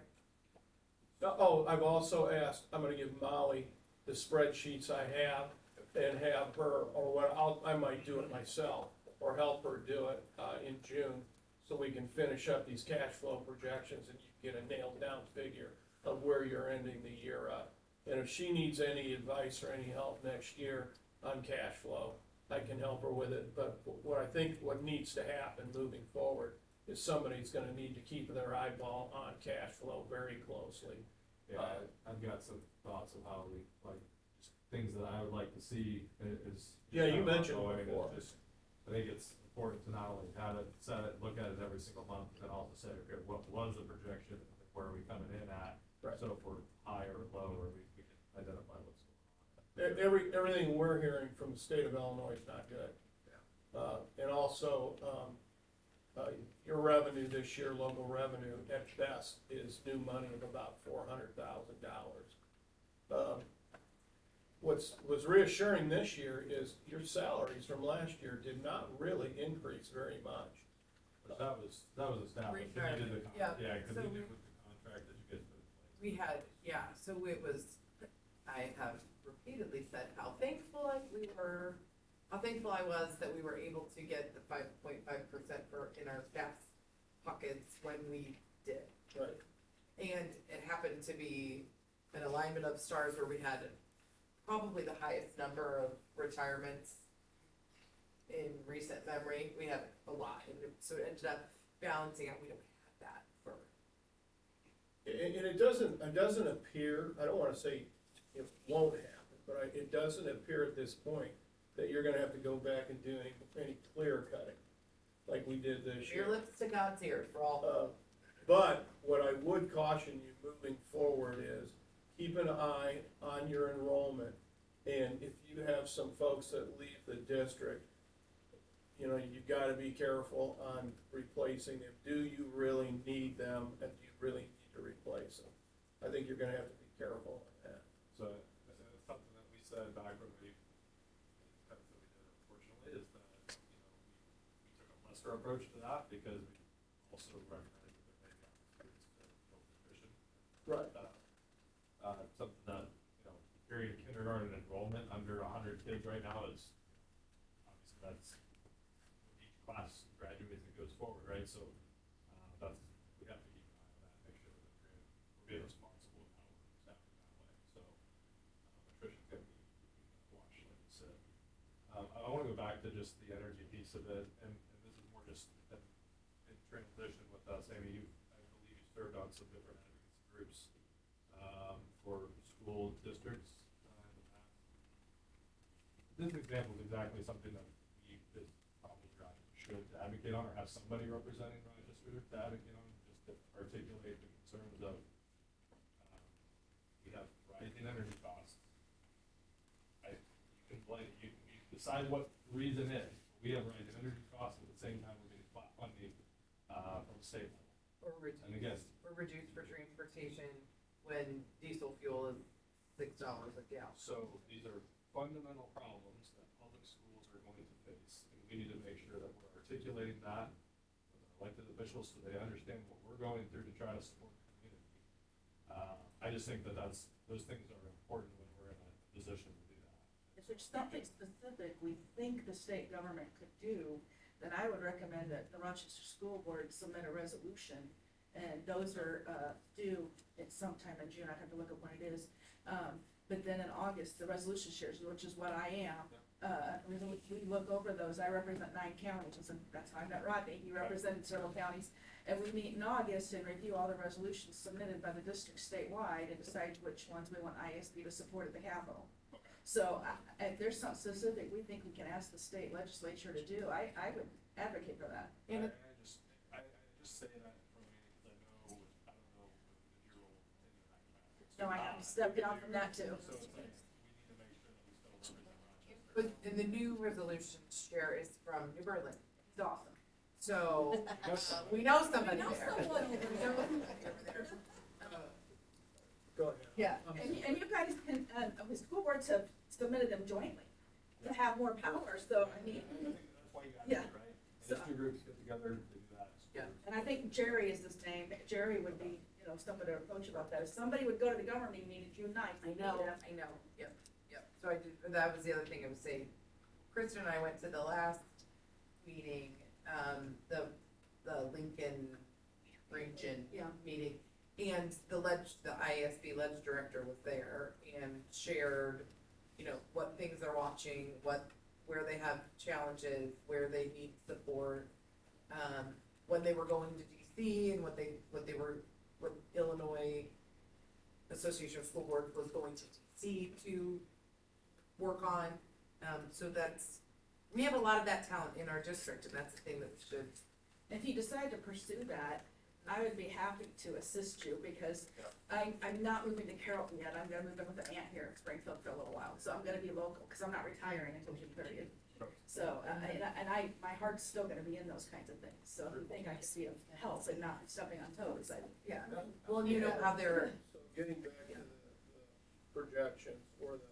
Oh, I've also asked, I'm gonna give Molly the spreadsheets I have and have her, or what, I might do it myself, or help her do it, in June, so we can finish up these cash flow projections and you can get a nailed down figure of where you're ending the year up. And if she needs any advice or any help next year on cash flow, I can help her with it. But what needs to happen moving forward is somebody's gonna need to keep their eyeball on cash flow very closely. Yeah, I've got some thoughts of how we, like, just things that I would like to see is. Yeah, you mentioned ongoing, and before. I think it's important to not only have it, set it, look at it every single month, but then also say, okay, what was the projection, where are we coming in at? Right. So if we're high or low, or we can identify what's going on. Everything we're hearing from the state of Illinois is not good. And also, your revenue this year, local revenue at best, is new money of about $400,000. What's reassuring this year is your salaries from last year did not really increase very much. But that was established, when you did the, Yeah, cause so you did with the contract that you get put in place. We had, so it was, I have repeatedly said how thankful I was that we were able to get the 5.5% in our staff's pockets when we did. Right. And it happened to be an alignment of stars where we had probably the highest number of retirements in recent memory. We had a lot, and so it ended up balancing out. We don't have that for. And it doesn't appear, I don't wanna say it won't happen, but it doesn't appear at this point that you're gonna have to go back and do any clear cutting like we did this year. Your lips to God's ears for all. But what I would caution you moving forward is keep an eye on your enrollment. And if you have some folks that leave the district, you've gotta be careful on replacing them. Do you really need them, and do you really need to replace them? I think you're gonna have to be careful on that. So, something that we said back when we, that we did unfortunately, is that, we took a lesser approach to that, because we also recognize that there may be opportunities to build nutrition. Right. Something that, period kindergarten enrollment under 100 kids right now is, obviously that's, each class graduates and goes forward, right? So, we have to keep an eye on that, make sure that we're being responsible with how we're staffing that way. So, attrition's gonna be watched, like you said. I wanna go back to just the energy piece of it, and this is more just in transition with us. Amy, I believe you served on some different advocacy groups, for school districts in the past. This example is exactly something that we probably should advocate on, or have somebody representing Rochester to advocate on, just to articulate the concerns of, we have rising energy costs. You can blame, you decide what the reason is. We have rising energy costs, at the same time we're getting flat funding, from the state level. And again, Or reduced for transportation when diesel fuel is $6 a gallon. so these are fundamental problems that public schools are going to face, and we need to make sure that we're articulating that with our elected officials, so they understand what we're going through to try to support the community. I just think that those things are important when we're in a position to do that. If there's something specific we think the state government could do, then I would recommend that the Rochester School Board submit a resolution. And those are, due at sometime in June, I have to look up when it is. But then in August, the resolution shares, which is what I am. We look over those. I represent 9 counties, and that's how I met Rodney. He represented several counties. And we meet in August and review all the resolutions submitted by the district statewide and decide which ones we want ISB to support at the Capitol. So if there's something specific we think we can ask the state legislature to do, I would advocate for that. And I just say that from me because I don't know if your role in that capacity. No, I have to step down from that too. So it's like, we need to make sure that we still represent Rochester. But, and the new resolution chair is from New Berlin, It's awesome. so, we know somebody We know there. someone over We know somebody over there. Go ahead. Yeah, And you guys can, the school boards have submitted them jointly to have more power, so I mean, I think that's why you got Yeah. it, right? And So- these two groups get together to do that. Yeah. and I think Jerry is his name. Jerry would be, somebody to approach about that. If somebody would go to the governing meeting June 9th. I know, yep. So I did, that was the other thing I was saying. Kristen and I went to the last meeting, the Lincoln region Yeah. meeting. And the ISB ledge director was there and shared, what things they're watching, where they have challenges, where they need support. When they were going to DC and what Illinois Association of School Boards was going to DC to work on. So we have a lot of that talent in our district, and that's the thing that's good. If you decide to pursue that, I would be happy to assist you because I'm not moving to Carrollton yet. I'm gonna move in with an aunt here in Springfield for a little while. So I'm gonna be local because I'm not retiring until June 30th. So, my heart's still gonna be in those kinds of things. So if you think I could be of help and not stepping on toes, Yeah, well, how they're, So getting back to the projections for the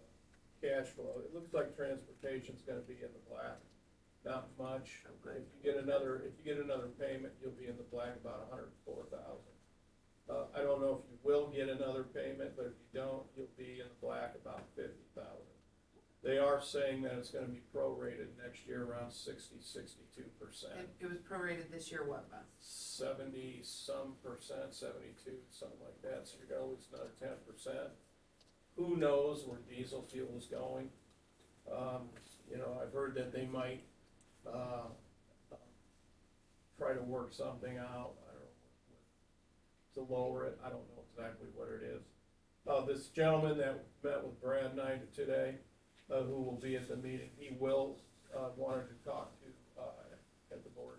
cash flow, it looks like transportation's gonna be in the black, not much. If you get another payment, you'll be in the black about $104,000. I don't know if you will get another payment, but if you don't, you'll be in the black about $50,000. They are saying that it's gonna be prorated next year around 62%. it was prorated this year, what, about? 70-some%, 72, something like that, so you're gonna lose another 10%. Who knows where diesel fuel is going? I've heard that they might, try to work something out, I don't know, to lower it, I don't know exactly what it is. This gentleman that met with Brad and I today, who will be at the meeting, he wanted to talk to, at the board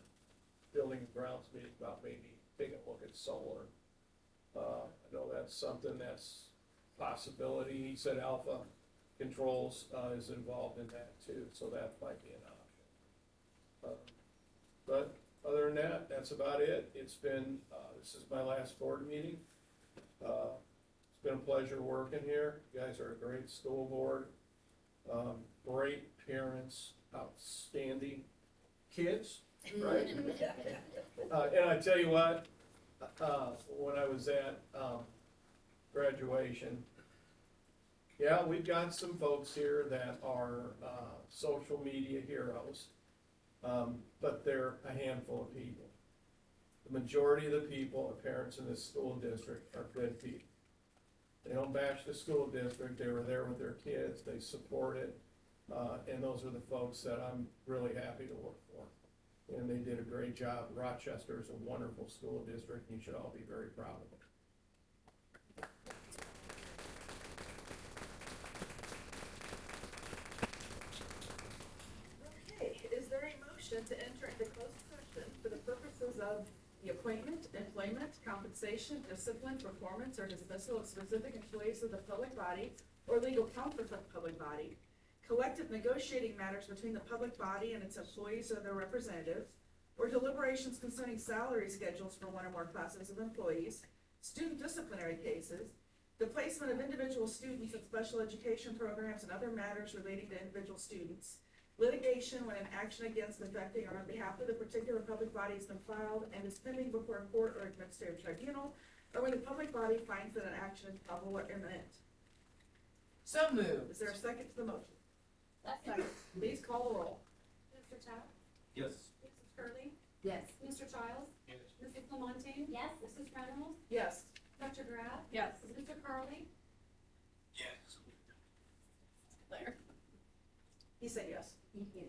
building and grounds meeting about maybe taking a look at solar. I know that's something that's possibility. He said Alpha Controls, is involved in that too, so that might be an option. But other than that, that's about it. It's been, this is my last board meeting. It's been a pleasure working here. You guys are a great school board. Great parents, outstanding kids, right? And I tell you what, when I was at graduation, yeah, we've got some folks here that are social media heroes, but they're a handful of people. The majority of the people, the parents in this school district, are good people. They don't bash the school district, they were there with their kids, they support it, and those are the folks that I'm really happy to work for. And they did a great job. Rochester is a wonderful school district, and you should all be very proud of it. Okay, is there a motion to enter into closed session for the purposes of the appointment, employment, compensation, discipline, performance, or dismissal of specific employees of the public body or legal counsel for the public body, collective negotiating matters between the public body and its employees or their representatives, or deliberations concerning salary schedules for one or more classes of employees, student disciplinary cases, the placement of individual students in special education programs and other matters relating to individual students, litigation when an action against, affecting, or on behalf of the particular public body has been filed and is pending before a court or administrative tribunal, or when the public body finds that an action is probable or imminent. So moved. Is there a second to the motion? Second. Please call the roll. Mr. Chow? Yes. Mrs. Curley, Yes. Mr. Childs? Yes. Mrs. Lamontagne? Yes? Mrs. Reynolds? Yes. Dr. Grab? Yes. Mr. Carly? Yes. There. He said yes. You can.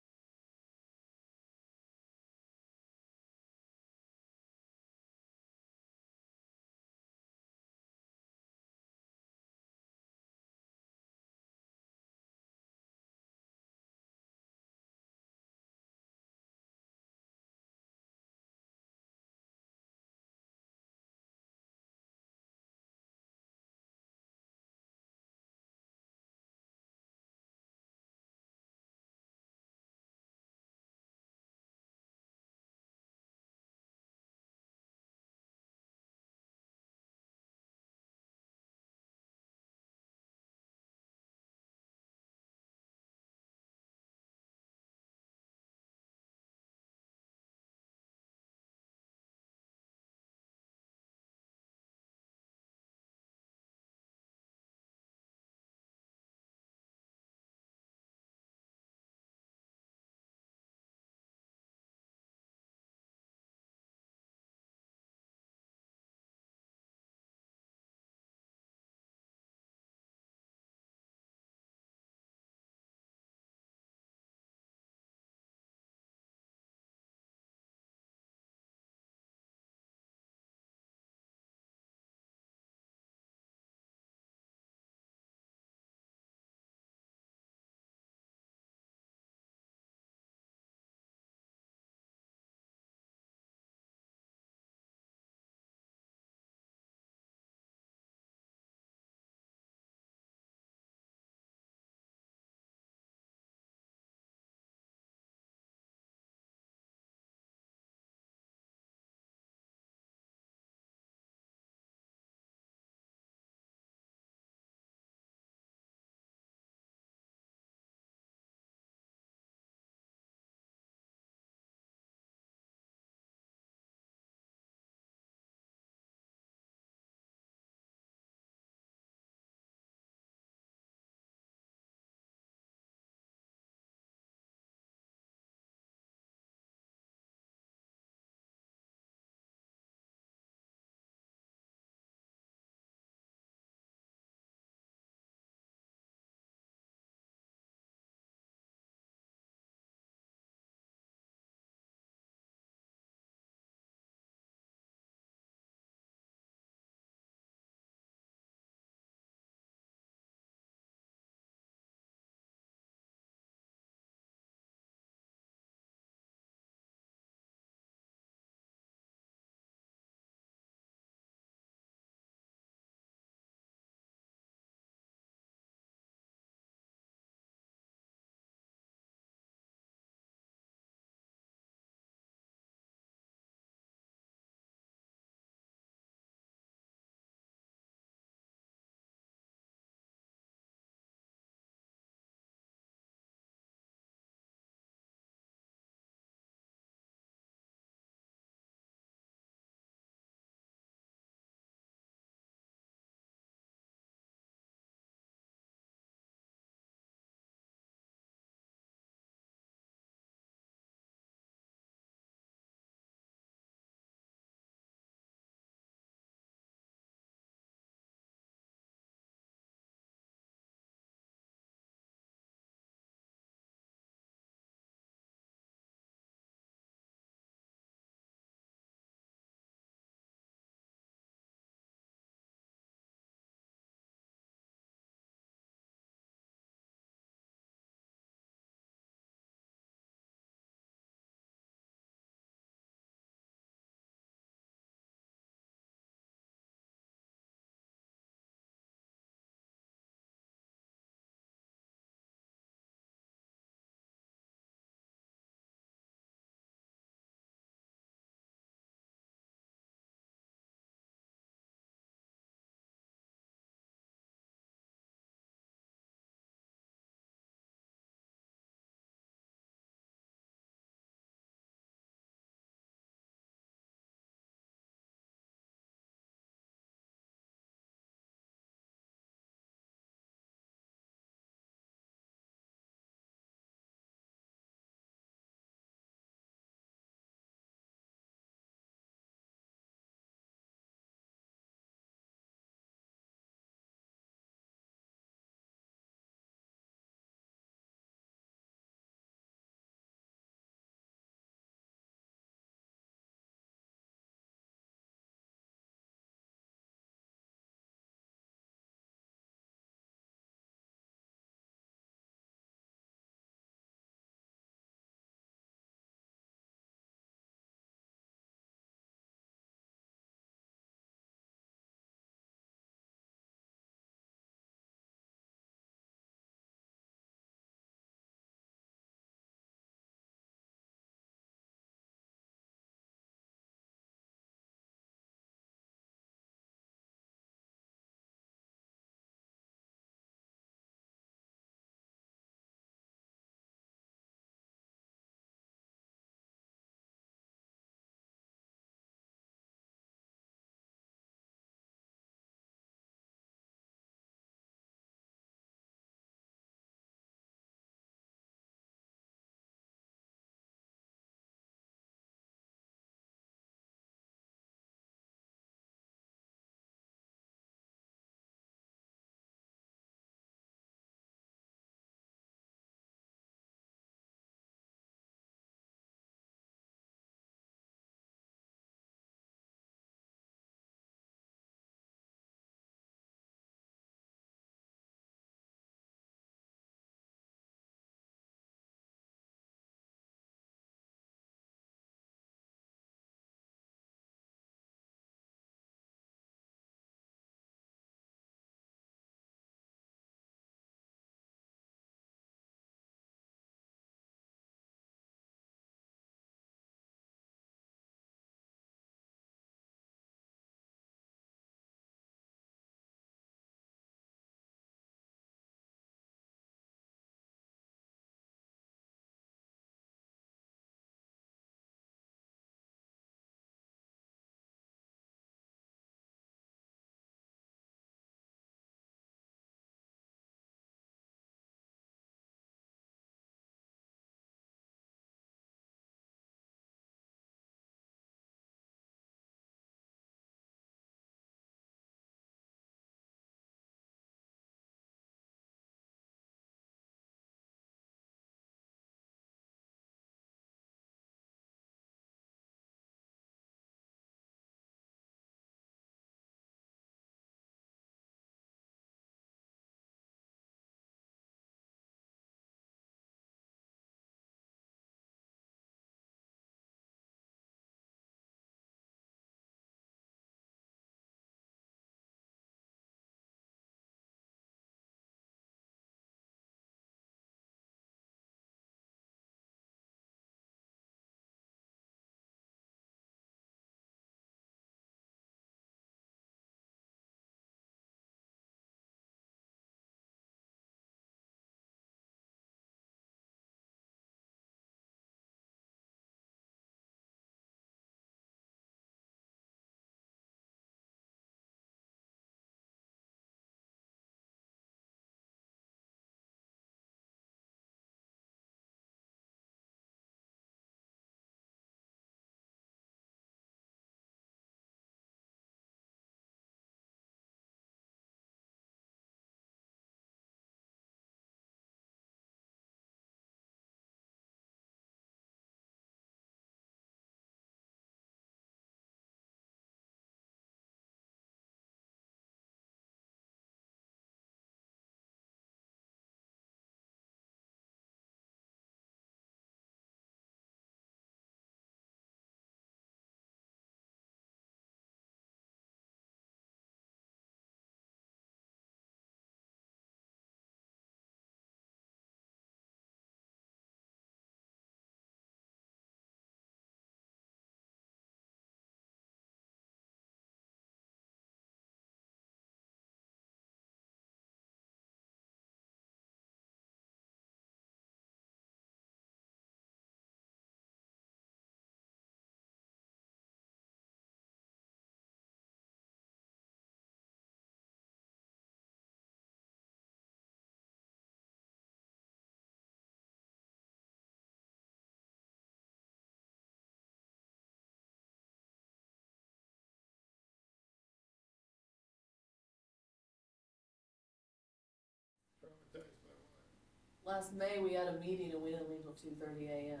last May, we had a meeting and we didn't leave till 2:30 a.m.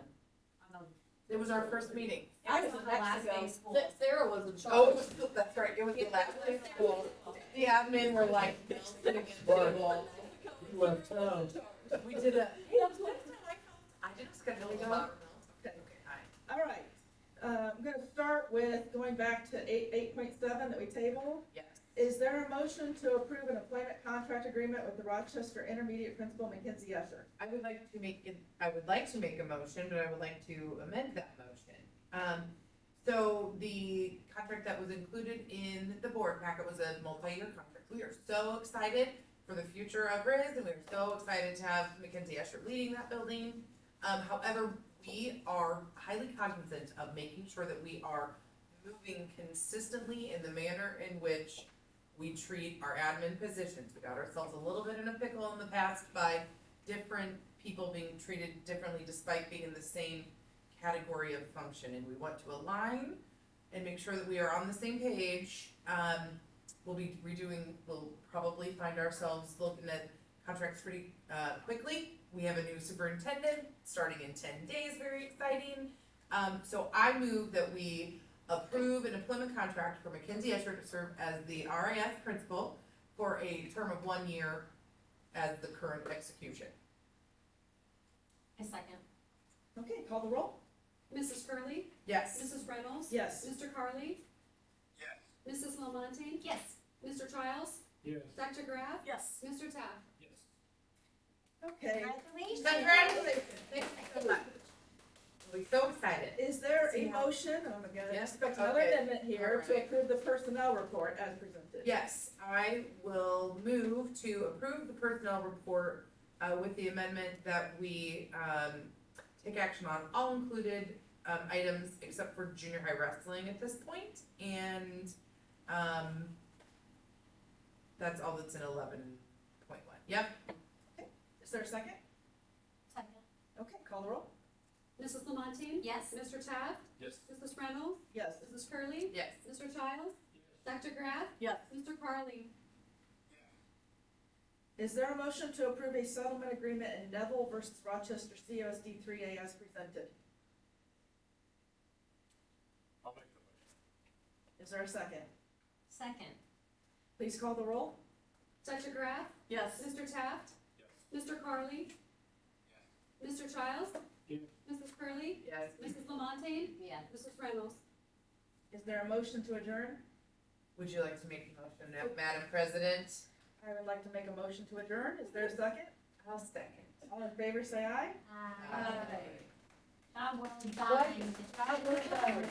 It was our first meeting. I It was was in the last Mexico. day of school. Sarah was in charge. Oh, it was, that's right, it was the last day of school. The admin were like, sitting in the table. You left town. We did a, hey, I did a scheduling about. Okay, hi. All right, I'm gonna start with going back to 8.7 that we tabled. Yes. Is there a motion to approve an employment contract agreement with the Rochester Intermediate Principal Mackenzie Escher? I would like to make a motion, but I would like to amend that motion. So the contract that was included in the board packet was a multi-year contract. We are so excited for the future of RIS, and we are so excited to have Mackenzie Escher leading that building. However, we are highly cognizant of making sure that we are moving consistently in the manner in which we treat our admin positions. We got ourselves a little bit in a pickle in the past by different people being treated differently despite being in the same category of function, and we want to align and make sure that we are on the same page. We'll probably find ourselves looking at contracts pretty quickly. We have a new superintendent starting in 10 days, very exciting. So I move that we approve an employment contract for Mackenzie Escher to serve as the RIS principal for a term of 1 year as the current execution. A second. Okay, call the roll. Mrs. Curley, Yes. Mrs. Reynolds, Yes. Mr. Carly, Yes. Mrs. Lamontagne, Yes. Mr. Childs, Yes. Dr. Graff, Yes. Mr. Taft. Yes. Okay, Congratulations. Thank you so much. We're so excited. is there See a how- motion, I'm gonna Yes, expect another okay. amendment here to Alright. approve the personnel report as presented? Yes, I will move to approve the personnel report with the amendment that we take action on all included items except for junior high wrestling at this point, and that's all that's in 11.1. Yep. Is there a second? Second. Okay, call the roll. Mrs. Lamontagne, Yes. Mr. Taft, Yes. Mrs. Reynolds, Yes. Mrs. Curley, Yes. Mr. Childs, Dr. Graff, Yes. Mr. Carly. Is there a motion to approve a settlement agreement in Neville versus Rochester CUSD 3A as presented? I'll make the motion. Is there a second? Second. Please call the roll. Dr. Graff, Yes. Mr. Taft, Yes. Mr. Carly, Mr. Childs, Yes. Mrs. Curley, Yes. Mrs. Lamontagne, Yes. Mrs. Reynolds. Is there a motion to adjourn? Would you like to make a motion, Madam President? I would like to make a motion to adjourn. Is there a second? I'll second. All in favor, say aye. Job well What? done. Job well done.